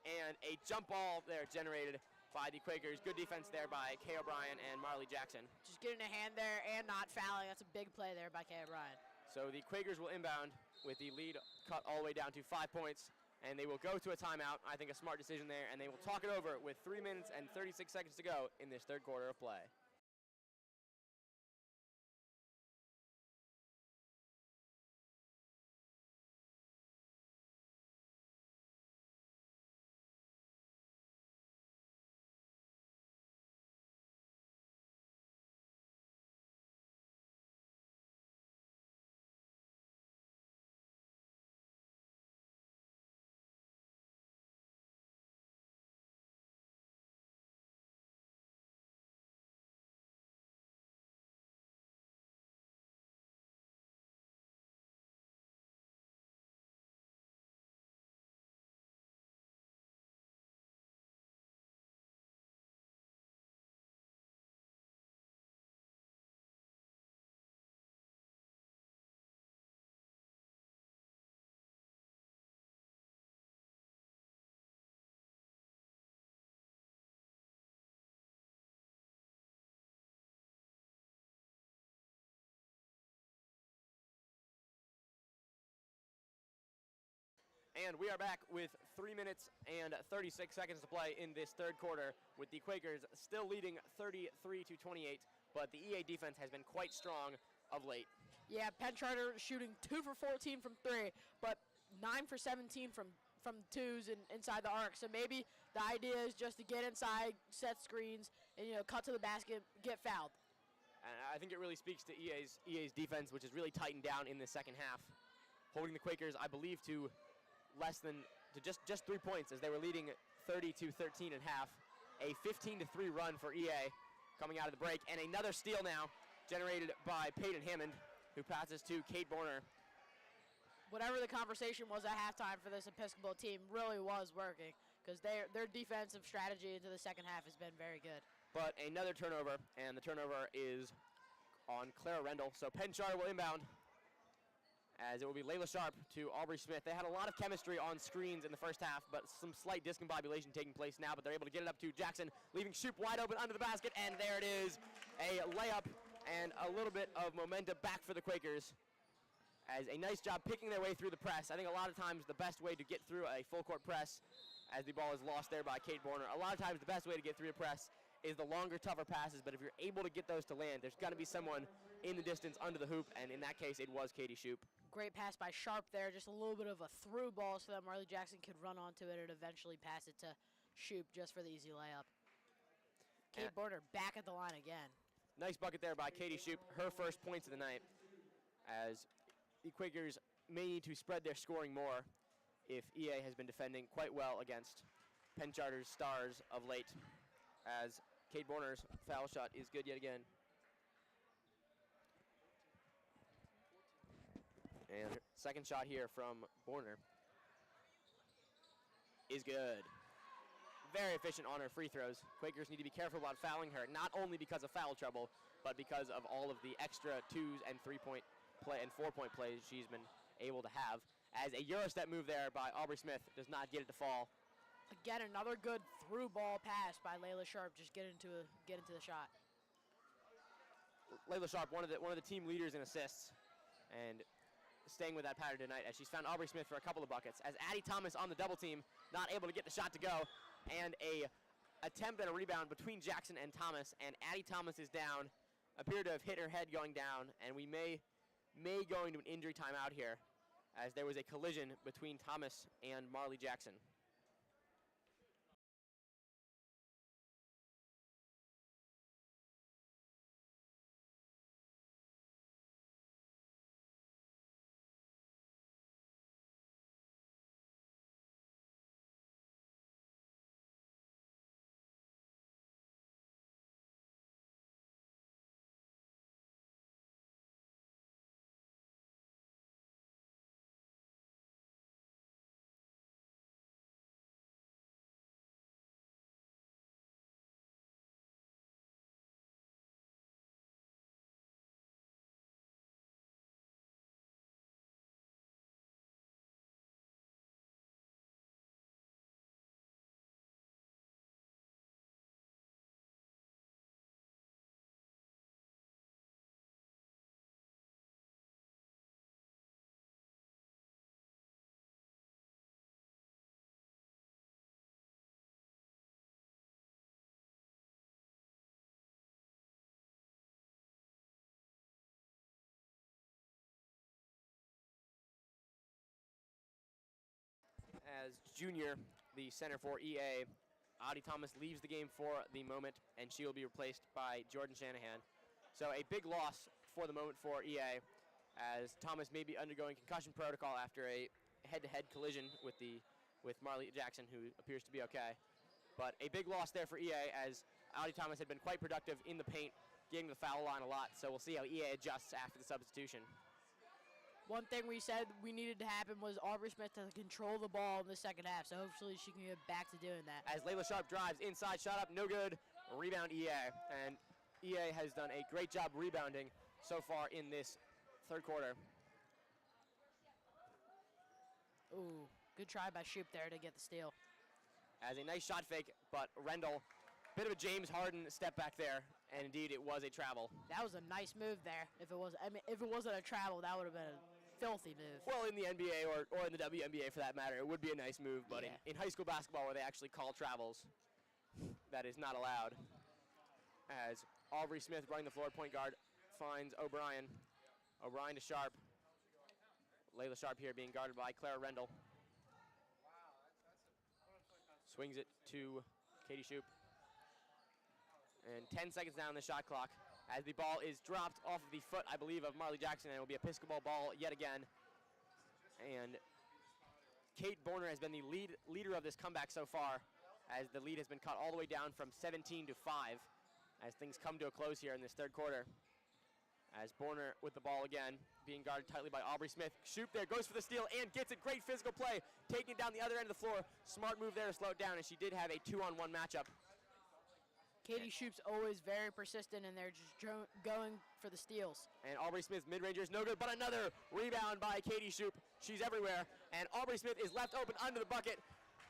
and a jump ball there generated by the Quakers. Good defense there by Kay O'Brien and Marley Jackson. Just getting a hand there and not fouling. That's a big play there by Kay O'Brien. So the Quakers will inbound with the lead cut all the way down to 5 points, and they will go to a timeout. I think a smart decision there, and they will talk it over with 3 minutes and 36 seconds to go in this third quarter of play. And we are back with 3 minutes and 36 seconds to play in this third quarter, with the Quakers still leading 33-28, but the EA defense has been quite strong of late. Yeah, Penn Charter shooting 2 for 14 from 3, but 9 for 17 from twos and inside the arc. So maybe the idea is just to get inside, set screens, and cut to the basket, get fouled. And I think it really speaks to EA's defense, which is really tightened down in the second half, holding the Quakers, I believe, to just 3 points, as they were leading 30-13 at half. A 15-3 run for EA coming out of the break, and another steal now generated by Peyton Hammond, who passes to Kate Borner. Whatever the conversation was at halftime for this Episcopal team really was working, because their defensive strategy into the second half has been very good. But another turnover, and the turnover is on Clara Rendell. So Penn Charter will inbound, as it will be Layla Sharp to Aubrey Smith. They had a lot of chemistry on screens in the first half, but some slight discombobulation taking place now, but they're able to get it up to Jackson, leaving Shoup wide open under the basket, and there it is, a layup and a little bit of momentum back for the Quakers, as a nice job picking their way through the press. I think a lot of times the best way to get through a full court press, as the ball is lost there by Kate Borner, a lot of times the best way to get through a press is the longer, tougher passes, but if you're able to get those to land, there's got to be someone in the distance under the hoop, and in that case, it was Katie Shoup. Great pass by Sharp there, just a little bit of a through ball so that Marley Jackson could run onto it and eventually pass it to Shoup just for the easy layup. Kate Borner back at the line again. Nice bucket there by Katie Shoup, her first points of the night, as the Quakers may need to spread their scoring more if EA has been defending quite well against Penn Charter's stars of late, as Kate Borner's foul shot is good yet again. And her second shot here from Borner is good. Very efficient on her free throws. Quakers need to be careful about fouling her, not only because of foul trouble, but because of all of the extra 2 and 3-point play and 4-point plays she's been able to have. As a Euro step move there by Aubrey Smith does not get it to fall. Again, another good through ball pass by Layla Sharp. Just get into the shot. Layla Sharp, one of the team leaders in assists, and staying with that pattern tonight as she's found Aubrey Smith for a couple of buckets. As Addie Thomas on the double team, not able to get the shot to go, and a attempt at a rebound between Jackson and Thomas, and Addie Thomas is down, appeared to have hit her head going down, and we may go into an injury timeout here, as there was a collision between Thomas and Marley Jackson. As junior, the center for EA, Audie Thomas leaves the game for the moment, and she will be replaced by Jordan Shanahan. So a big loss for the moment for EA, as Thomas may be undergoing concussion protocol after a head-to-head collision with Marley Jackson, who appears to be okay. But a big loss there for EA, as Audie Thomas had been quite productive in the paint, getting to the foul line a lot. So we'll see how EA adjusts after the substitution. One thing we said we needed to happen was Aubrey Smith to control the ball in the second half, so hopefully she can get back to doing that. As Layla Sharp drives inside, shot up, no good, rebound EA. And EA has done a great job rebounding so far in this third quarter. Ooh, good try by Shoop there to get the steal. As a nice shot fake, but Rendell, bit of a James Harden step back there, and indeed it was a travel. That was a nice move there. If it wasn't a travel, that would have been a filthy move. Well, in the NBA or in the WNBA for that matter, it would be a nice move, but Yeah. in high school basketball where they actually call travels, that is not allowed. As Aubrey Smith running the floor, point guard, finds O'Brien. O'Brien to Sharp. Layla Sharp here being guarded by Clara Rendell. Swings it to Katie Shoop. And 10 seconds down the shot clock as the ball is dropped off of the foot, I believe, of Marley Jackson, and it will be Episcopal ball yet again. And Kate Borner has been the leader of this comeback so far, as the lead has been cut all the way down from 17 to 5 as things come to a close here in this third quarter. As Borner with the ball again, being guarded tightly by Aubrey Smith. Shoop there, goes for the steal and gets it. Great physical play, taking it down the other end of the floor. Smart move there to slow it down, and she did have a 2-on-1 matchup. Katie Shoop's always very persistent, and they're just going for the steals. And Aubrey Smith's mid-ranger is no good, but another rebound by Katie Shoop. She's everywhere, and Aubrey Smith is left open under the bucket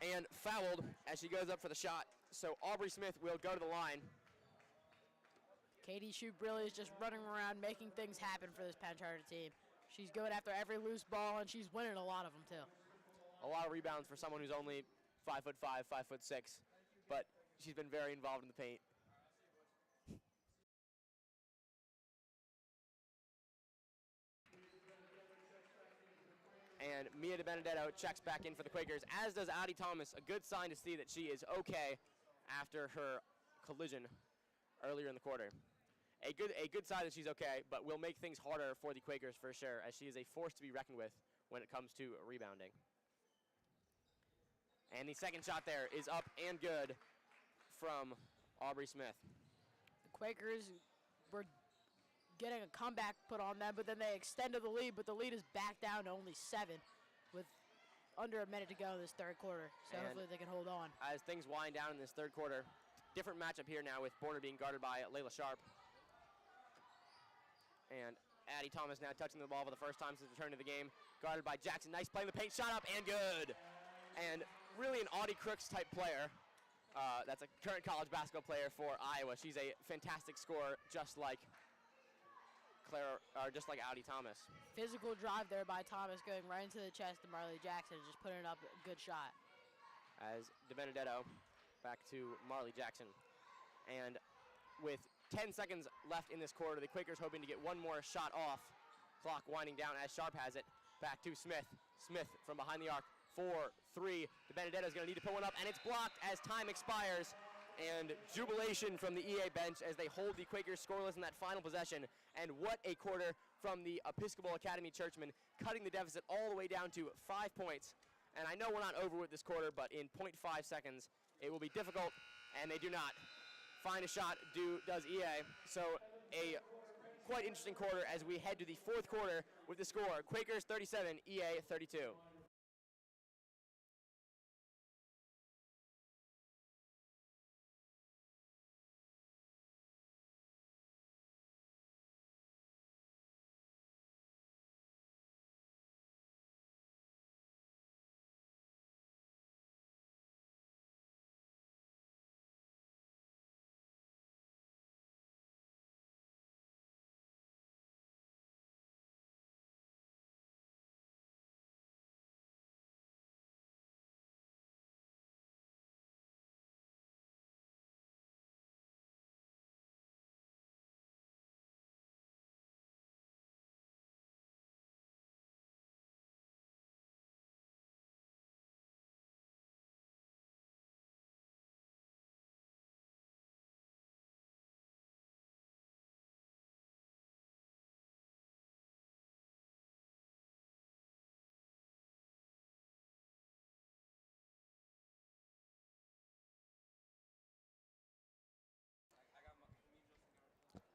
and fouled as she goes up for the shot. So Aubrey Smith will go to the line. Katie Shoop really is just running around making things happen for this Penn Charter team. She's going after every loose ball, and she's winning a lot of them, too. A lot of rebounds for someone who's only 5'5", 5'6", but she's been very involved in the paint. And Mia DiBenedetto checks back in for the Quakers, as does Addie Thomas. A good sign to see that she is okay after her collision earlier in the quarter. A good sign that she's okay, but will make things harder for the Quakers for sure, as she is a force to be reckoned with when it comes to rebounding. And the second shot there is up and good from Aubrey Smith. The Quakers were getting a comeback put on them, but then they extended the lead, but the lead is back down to only 7 with under a minute to go in this third quarter. So And hopefully they can hold on. As things wind down in this third quarter, different matchup here now with Borner being guarded by Layla Sharp. And Addie Thomas now touching the ball for the first time since returning to the game, guarded by Jackson. Nice play in the paint, shot up and good. And really an Audie Crooks type player. That's a current college basketball player for Iowa. She's a fantastic scorer, just like just like Addie Thomas. Physical drive there by Thomas, going right into the chest of Marley Jackson, just putting up a good shot. As DiBenedetto back to Marley Jackson. And with 10 seconds left in this quarter, the Quakers hoping to get one more shot off. Clock winding down as Sharp has it. Back to Smith. Smith from behind the arc. 4-3. DiBenedetto's going to need to put one up, and it's blocked as time expires. And jubilation from the EA bench as they hold the Quakers scoreless in that final possession. And what a quarter from the Episcopal Academy Churchmen, cutting the deficit all the way down to 5 points. And I know we're not over with this quarter, but in 0.5 seconds, it will be difficult, and they do not. Find a shot, does EA. So a quite interesting quarter as we head to the fourth quarter with the score, Quakers 37, EA 32.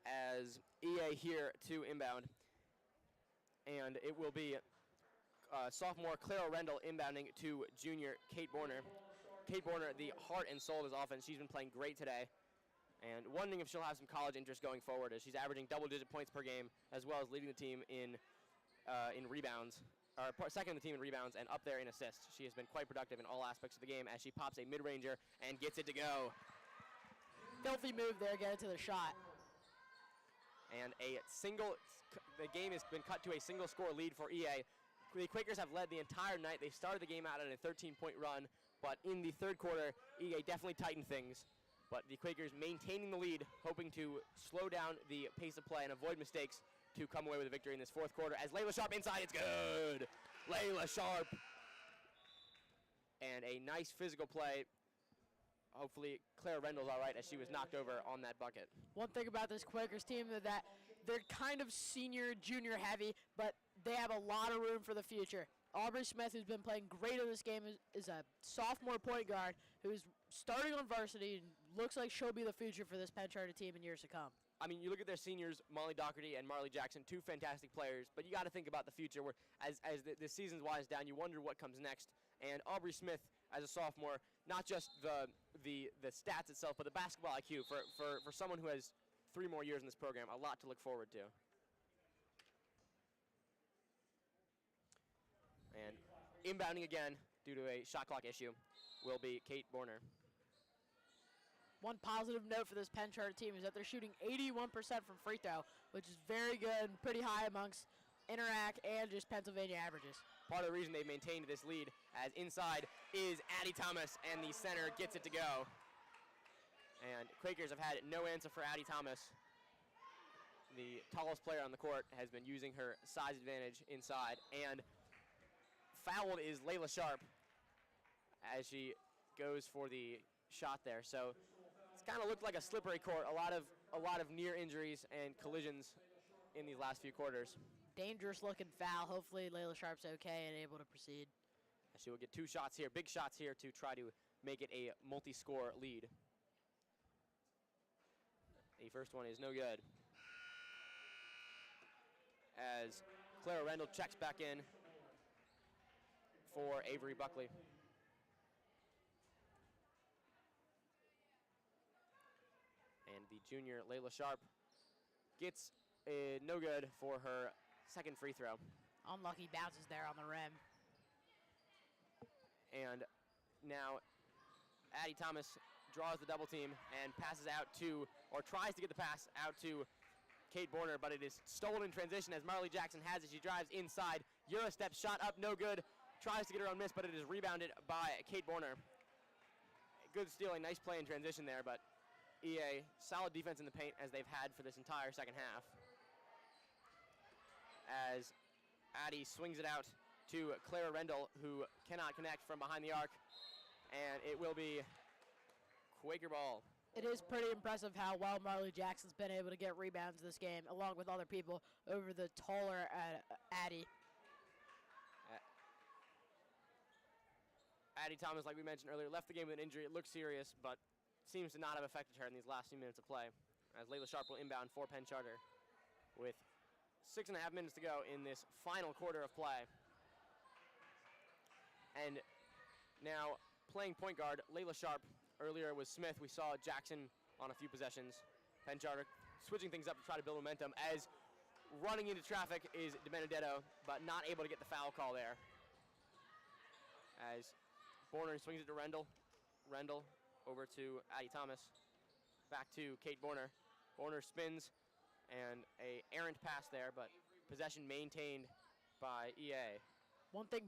As EA here to inbound, and it will be sophomore Clara Rendell inbounding to junior Kate Borner. Kate Borner, the heart and soul of his offense. She's been playing great today, and wondering if she'll have some college interest going forward, as she's averaging double-digit points per game, as well as leading the team in rebounds, or second in the team in rebounds, and up there in assists. She has been quite productive in all aspects of the game as she pops a mid-ranger and gets it to go. Filthy move there, get into the shot. And the game has been cut to a single score lead for EA. The Quakers have led the entire night. They started the game out at a 13-point run, but in the third quarter, EA definitely tightened things. But the Quakers maintaining the lead, hoping to slow down the pace of play and avoid mistakes to come away with a victory in this fourth quarter. As Layla Sharp inside, it's good! Layla Sharp. And a nice physical play. Hopefully Clara Rendell's all right as she was knocked over on that bucket. One thing about this Quakers team is that they're kind of senior, junior heavy, but they have a lot of room for the future. Aubrey Smith, who's been playing great in this game, is a sophomore point guard who's starting on varsity and looks like she'll be the future for this Penn Charter team in years to come. I mean, you look at their seniors, Molly Doherty and Marley Jackson, two fantastic players, but you got to think about the future where as the season winds down, you wonder what comes next. And Aubrey Smith, as a sophomore, not just the stats itself, but the basketball IQ for someone who has 3 more years in this program, a lot to look forward to. And inbounding again due to a shot clock issue will be Kate Borner. One positive note for this Penn Charter team is that they're shooting 81% from free throw, which is very good and pretty high amongst Interac and just Pennsylvania averages. Part of the reason they've maintained this lead, as inside is Addie Thomas, and the center gets it to go. And Quakers have had no answer for Addie Thomas. The tallest player on the court has been using her size advantage inside, and fouled is Layla Sharp as she goes for the shot there. So it's kind of looked like a slippery court. A lot of near injuries and collisions in these last few quarters. dangerous looking foul. Hopefully Layla Sharp's okay and able to proceed. She will get 2 shots here, big shots here to try to make it a multi-score lead. The first one is no good. As Clara Rendell checks back in for Avery Buckley. And the junior Layla Sharp gets no good for her second free throw. Unlucky bounces there on the rim. And now Addie Thomas draws the double team and passes out to, or tries to get the pass out to Kate Borner, but it is stolen in transition as Marley Jackson has it. She drives inside. Eurostep shot up, no good. Tries to get her own miss, but it is rebounded by Kate Borner. Good stealing, nice play in transition there, but EA, solid defense in the paint as they've had for this entire second half. As Addie swings it out to Clara Rendell, who cannot connect from behind the arc, and it will be Quaker ball. It is pretty impressive how well Marley Jackson's been able to get rebounds this game, along with other people, over the taller Addie. Addie Thomas, like we mentioned earlier, left the game with an injury. It looks serious, but seems to not have affected her in these last few minutes of play. As Layla Sharp will inbound for Penn Charter with 6.5 minutes to go in this final quarter of play. And now playing point guard, Layla Sharp. Earlier was Smith. We saw Jackson on a few possessions. Penn Charter switching things up to try to build momentum as running into traffic is DiBenedetto, but not able to get the foul call there. As Borner swings it to Rendell. Rendell over to Addie Thomas. Back to Kate Borner. Borner spins and a errant pass there, but possession maintained by EA. One thing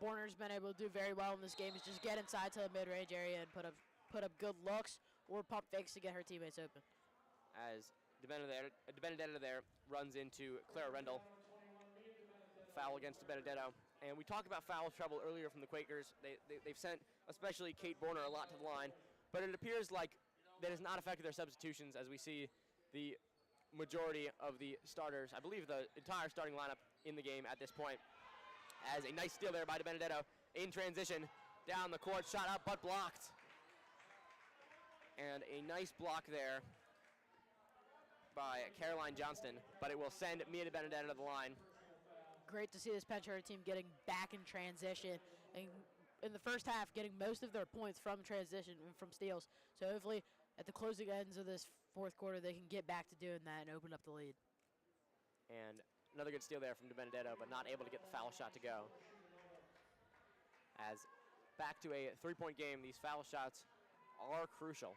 Borner's been able to do very well in this game is just get inside to the mid-range area and put up good looks or pump fakes to get her teammates open. As DiBenedetto there runs into Clara Rendell. Foul against DiBenedetto. And we talked about foul trouble earlier from the Quakers. They've sent, especially Kate Borner, a lot to the line. But it appears like that has not affected their substitutions as we see the majority of the starters, I believe the entire starting lineup in the game at this point. As a nice steal there by DiBenedetto in transition. Down the court, shot up, but blocked. And a nice block there by Caroline Johnston, but it will send Mia DiBenedetto to the line. Great to see this Penn Charter team getting back in transition and in the first half getting most of their points from transition and from steals. So hopefully at the closing ends of this fourth quarter they can get back to doing that and open up the lead. And another good steal there from DiBenedetto, but not able to get the foul shot to go. As back to a three-point game, these foul shots are crucial.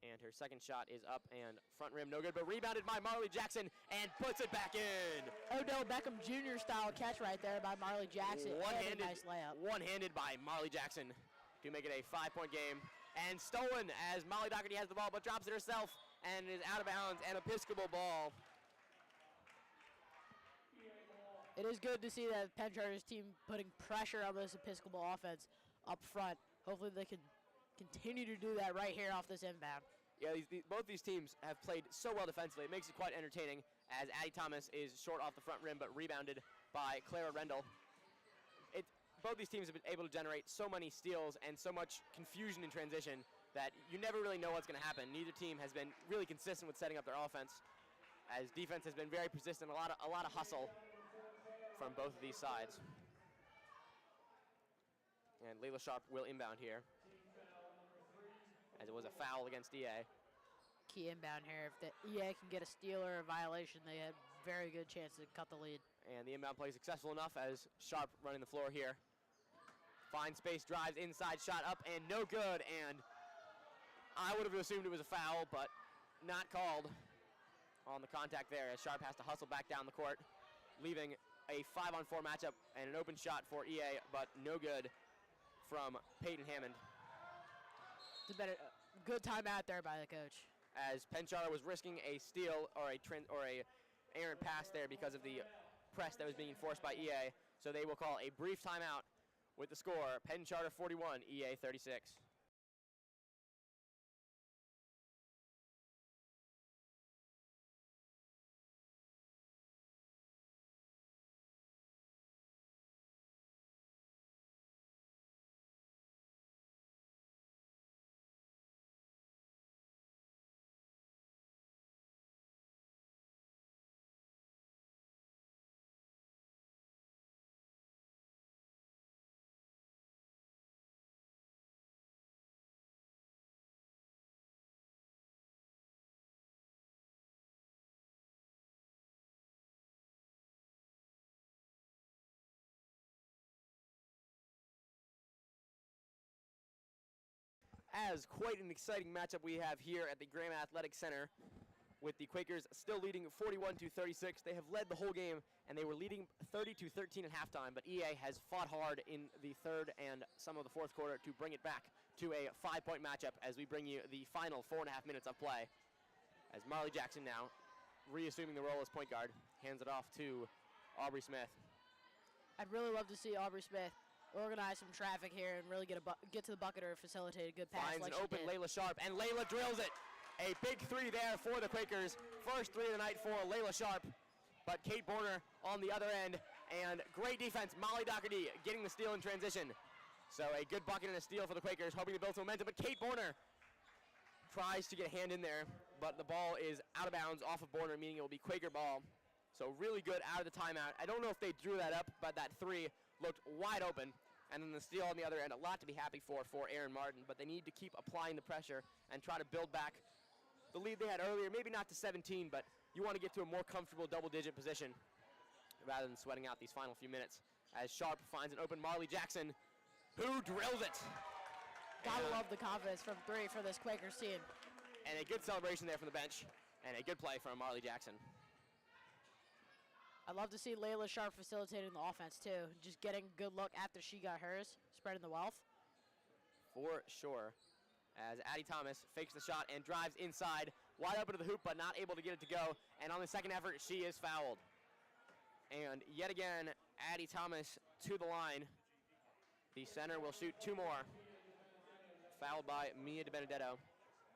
And her second shot is up and front rim, no good, but rebounded by Marley Jackson and puts it back in. Odell Beckham Jr. style catch right there by Marley Jackson. One-handed, nice layup. One-handed by Marley Jackson to make it a 5-point game. And stolen as Molly Doherty has the ball, but drops it herself and is out of bounds, and Episcopal ball. It is good to see that Penn Charter's team putting pressure on this Episcopal offense up front. Hopefully they can continue to do that right here off this inbound. Yeah, both these teams have played so well defensively. It makes it quite entertaining as Addie Thomas is short off the front rim, but rebounded by Clara Rendell. Both these teams have been able to generate so many steals and so much confusion in transition that you never really know what's going to happen. Neither team has been really consistent with setting up their offense, as defense has been very persistent, a lot of hustle from both of these sides. And Layla Sharp will inbound here, as it was a foul against EA. Key inbound here. If the EA can get a steal or a violation, they had very good chance to cut the lead. And the inbound play is successful enough as Sharp running the floor here. Finds space, drives inside, shot up, and no good. And I would have assumed it was a foul, but not called on the contact there, as Sharp has to hustle back down the court, leaving a 5-on-4 matchup and an open shot for EA, but no good from Peyton Hammond. It's a good timeout there by the coach. As Penn Charter was risking a steal or a errant pass there because of the press that was being enforced by EA, so they will call a brief timeout with the score, Penn Charter 41, EA 36. as quite an exciting matchup we have here at the Graham Athletic Center, with the Quakers still leading 41-36. They have led the whole game, and they were leading 30-13 at halftime, but EA has fought hard in the third and some of the fourth quarter to bring it back to a 5-point matchup as we bring you the final 4.5 minutes of play. As Marley Jackson now, reassuming the role as point guard, hands it off to Aubrey Smith. I'd really love to see Aubrey Smith organize some traffic here and really get to the bucket or facilitate a good pass. Finds like an open Layla Sharp, and Layla drills it. A big three there for the Quakers. First three of the night for Layla Sharp, but Kate Borner on the other end, and great defense. Molly Doherty getting the steal in transition. So a good bucket and a steal for the Quakers, hoping to build some momentum, but Kate Borner tries to get a hand in there, but the ball is out of bounds off of Borner, meaning it will be Quaker ball. So really good out of the timeout. I don't know if they drew that up, but that three looked wide open. And then the steal on the other end, a lot to be happy for Aaron Martin, but they need to keep applying the pressure and try to build back the lead they had earlier, maybe not to 17, but you want to get to a more comfortable double-digit position rather than sweating out these final few minutes. As Sharp finds an open Marley Jackson, who drills it. Gotta love the confidence from three for this Quakers team. And a good celebration there from the bench, and a good play from Marley Jackson. I'd love to see Layla Sharp facilitating the offense too, just getting a good look after she got hers, spreading the wealth. For sure. As Addie Thomas fakes the shot and drives inside, wide open to the hoop, but not able to get it to go. And on the second effort, she is fouled. And yet again, Addie Thomas to the line. The center will shoot two more. Fouled by Mia DiBenedetto.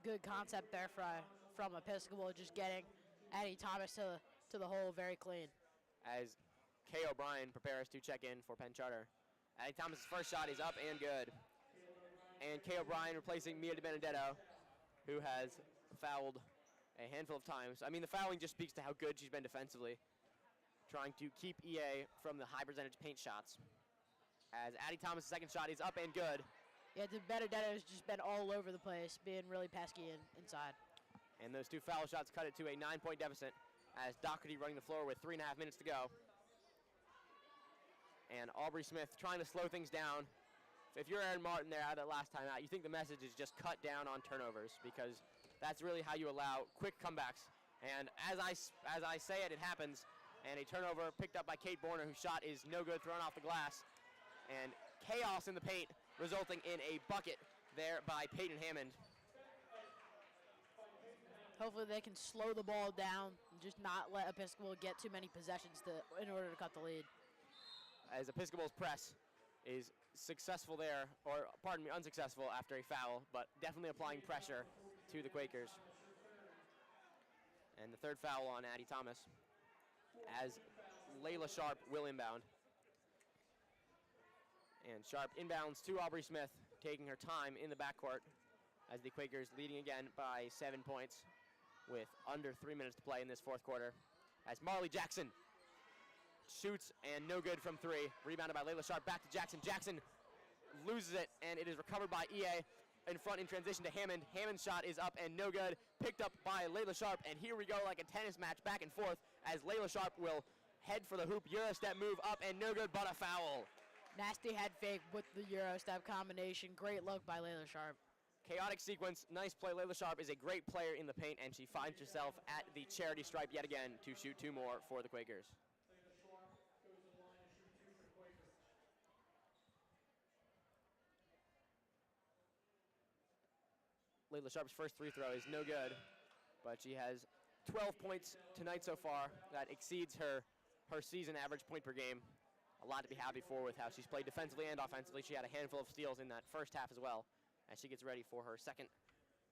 Good concept there from Episcopal, just getting Addie Thomas to the hole very clean. As Kay O'Brien prepares to check in for Penn Charter. Addie Thomas' first shot is up and good. And Kay O'Brien replacing Mia DiBenedetto, who has fouled a handful of times. I mean, the fouling just speaks to how good she's been defensively, trying to keep EA from the high percentage paint shots. As Addie Thomas' second shot is up and good. Yeah, DiBenedetto has just been all over the place, being really pesky inside. And those two foul shots cut it to a 9-point deficit, as Doherty running the floor with 3.5 minutes to go. And Aubrey Smith trying to slow things down. If you're Aaron Martin there out of that last time out, you think the message is just cut down on turnovers, because that's really how you allow quick comebacks. And as I say it, it happens. And a turnover picked up by Kate Borner, whose shot is no good, thrown off the glass. And chaos in the paint, resulting in a bucket there by Peyton Hammond. Hopefully they can slow the ball down and just not let Episcopal get too many possessions in order to cut the lead. As Episcopal's press is successful there, or pardon me, unsuccessful after a foul, but definitely applying pressure to the Quakers. And the third foul on Addie Thomas, as Layla Sharp will inbound. And Sharp inbounds to Aubrey Smith, taking her time in the backcourt, as the Quakers leading again by 7 points with under 3 minutes to play in this fourth quarter. As Marley Jackson shoots and no good from three. Rebounded by Layla Sharp, back to Jackson. Jackson loses it, and it is recovered by EA in front in transition to Hammond. Hammond's shot is up and no good. Picked up by Layla Sharp, and here we go like a tennis match back and forth as Layla Sharp will head for the hoop. Euro step move up and no good, but a foul. Nasty head fake with the Euro step combination. Great look by Layla Sharp. Chaotic sequence, nice play. Layla Sharp is a great player in the paint, and she finds herself at the charity stripe yet again to shoot two more for the Quakers. Layla Sharp's first free throw is no good, but she has 12 points tonight so far. That exceeds her season average point per game. A lot to be happy for with how she's played defensively and offensively. She had a handful of steals in that first half as well, as she gets ready for her second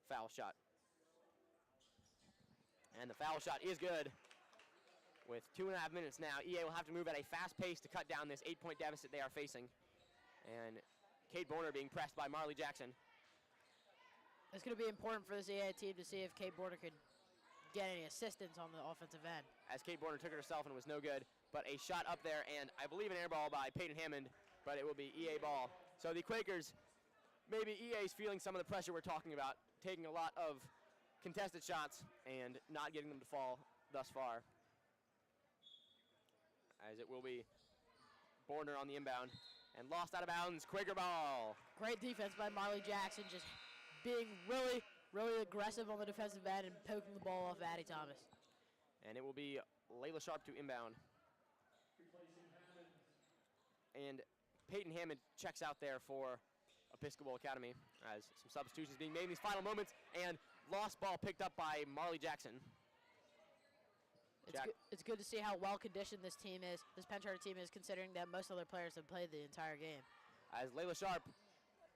foul shot. And the foul shot is good. With 2.5 minutes now, EA will have to move at a fast pace to cut down this 8-point deficit they are facing. And Kate Borner being pressed by Marley Jackson. It's going to be important for this EA team to see if Kate Borner could get any assistance on the offensive end. As Kate Borner took it herself and it was no good, but a shot up there, and I believe an air ball by Peyton Hammond, but it will be EA ball. So the Quakers, maybe EA's feeling some of the pressure we're talking about, taking a lot of contested shots and not getting them to fall thus far. As it will be Borner on the inbound, and lost out of bounds. Quaker ball. Great defense by Marley Jackson, just being really, really aggressive on the defensive end and poking the ball off Addie Thomas. And it will be Layla Sharp to inbound. And Peyton Hammond checks out there for Episcopal Academy as some substitutions being made in these final moments, and lost ball picked up by Marley Jackson. It's good to see how well conditioned this team is, this Penn Charter team is, considering that most of their players have played the entire game. As Layla Sharp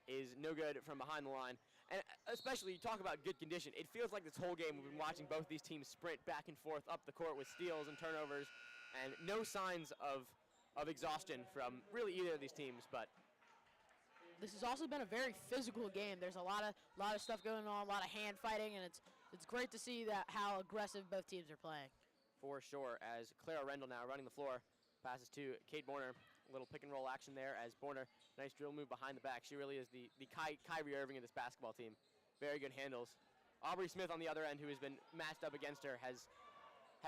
is no good from behind the line. And especially, you talk about good condition, it feels like this whole game we've been watching both these teams sprint back and forth up the court with steals and turnovers, and no signs of exhaustion from really either of these teams. But this has also been a very physical game. There's a lot of stuff going on, a lot of hand fighting, and it's great to see that how aggressive both teams are playing. For sure, as Clara Rendell now running the floor, passes to Kate Borner. A little pick and roll action there as Borner, nice drill move behind the back. She really is the Kyrie Irving of this basketball team. Very good handles. Aubrey Smith on the other end, who has been matched up against her, has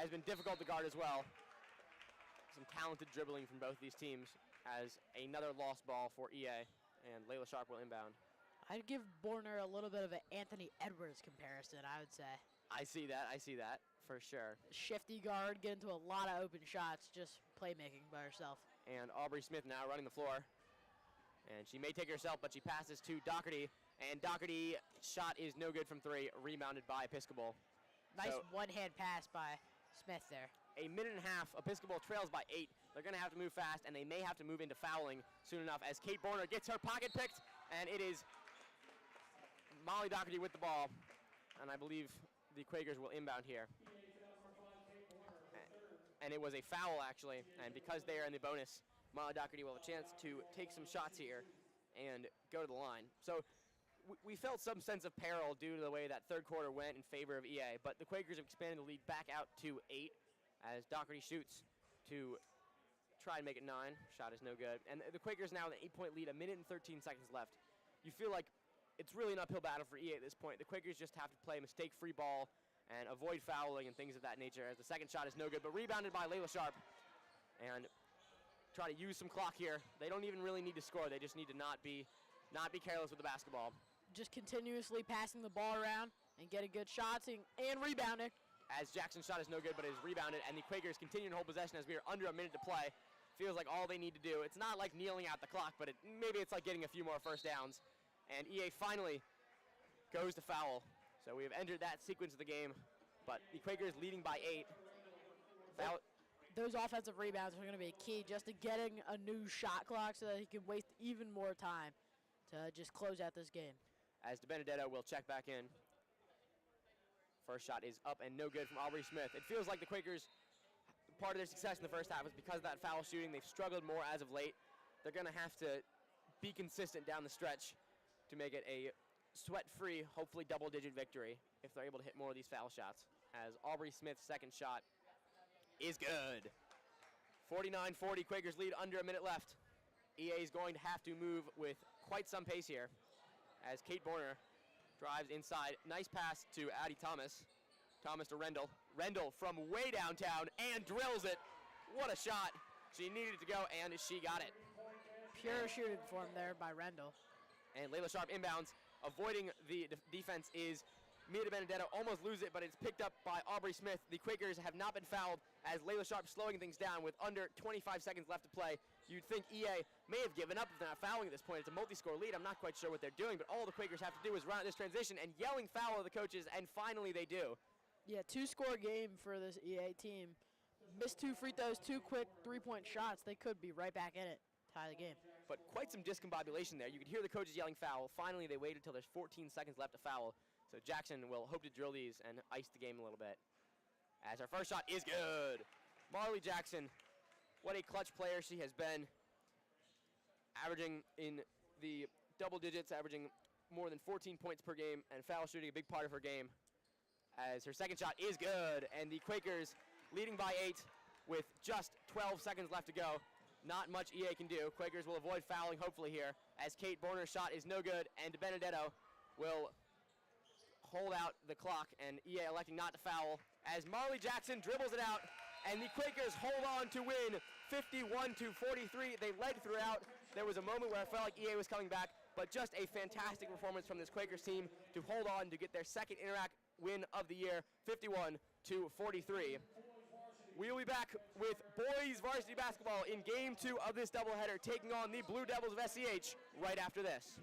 been difficult to guard as well. Some talented dribbling from both these teams as another lost ball for EA, and Layla Sharp will inbound. I'd give Borner a little bit of an Anthony Edwards comparison, I would say. I see that, for sure. Shifty guard, get into a lot of open shots, just playmaking by herself. And Aubrey Smith now running the floor. And she may take it herself, but she passes to Doherty. And Doherty shot is no good from three, rebounded by Episcopal. Nice one-hand pass by Smith there. A minute and a half, Episcopal trails by 8. They're going to have to move fast, and they may have to move into fouling soon enough as Kate Borner gets her pocket picked, and it is Molly Doherty with the ball. And I believe the Quakers will inbound here. And it was a foul, actually, and because they are in the bonus, Molly Doherty will have a chance to take some shots here and go to the line. So we felt some sense of peril due to the way that third quarter went in favor of EA, but the Quakers have expanded the lead back out to 8 as Doherty shoots to try and make it 9. Shot is no good. And the Quakers now with an 8-point lead, a minute and 13 seconds left. You feel like it's really an uphill battle for EA at this point. The Quakers just have to play mistake-free ball and avoid fouling and things of that nature, as the second shot is no good, but rebounded by Layla Sharp. And try to use some clock here. They don't even really need to score. They just need to not be careless with the basketball. Just continuously passing the ball around and getting good shots and rebounding. As Jackson's shot is no good, but it is rebounded, and the Quakers continue to hold possession as we are under a minute to play. Feels like all they need to do. It's not like kneeling out the clock, but maybe it's like getting a few more first downs. And EA finally goes to foul. So we have entered that sequence of the game, but the Quakers leading by 8. Those offensive rebounds are going to be key just to getting a new shot clock so that he can waste even more time to just close out this game. As DiBenedetto will check back in. First shot is up and no good from Aubrey Smith. It feels like the Quakers, part of their success in the first half was because of that foul shooting. They've struggled more as of late. They're going to have to be consistent down the stretch to make it a sweat-free, hopefully double-digit victory if they're able to hit more of these foul shots. As Aubrey Smith's second shot is good. 49-40, Quakers lead under a minute left. EA is going to have to move with quite some pace here as Kate Borner drives inside. Nice pass to Addie Thomas. Thomas to Rendell. Rendell from way downtown and drills it. What a shot. She needed to go, and she got it. Pure shooting form there by Rendell. And Layla Sharp inbounds. Avoiding the defense is Mia DiBenedetto. Almost lose it, but it's picked up by Aubrey Smith. The Quakers have not been fouled as Layla Sharp slowing things down with under 25 seconds left to play. You'd think EA may have given up if they're not fouling at this point. It's a multi-score lead. I'm not quite sure what they're doing, but all the Quakers have to do is run out this transition and yelling foul at the coaches, and finally they do. Yeah, 2-score game for this EA team. Missed 2 free throws, 2 quick 3-point shots. They could be right back in it. Tie the game. But quite some discombobulation there. You could hear the coaches yelling foul. Finally, they waited until there's 14 seconds left to foul. So Jackson will hope to drill these and ice the game a little bit. As our first shot is good. Marley Jackson, what a clutch player she has been. Averaging in the double digits, averaging more than 14 points per game, and foul shooting a big part of her game. As her second shot is good, and the Quakers leading by 8 with just 12 seconds left to go. Not much EA can do. Quakers will avoid fouling, hopefully, here, as Kate Borner's shot is no good, and DiBenedetto will hold out the clock, and EA electing not to foul, as Marley Jackson dribbles it out, and the Quakers hold on to win 51-43. They led throughout. There was a moment where I felt like EA was coming back, but just a fantastic performance from this Quakers team to hold on to get their second Interact win of the year, 51-43. We'll be back with boys varsity basketball in Game 2 of this doubleheader, taking on the Blue Devils of SCH right after this.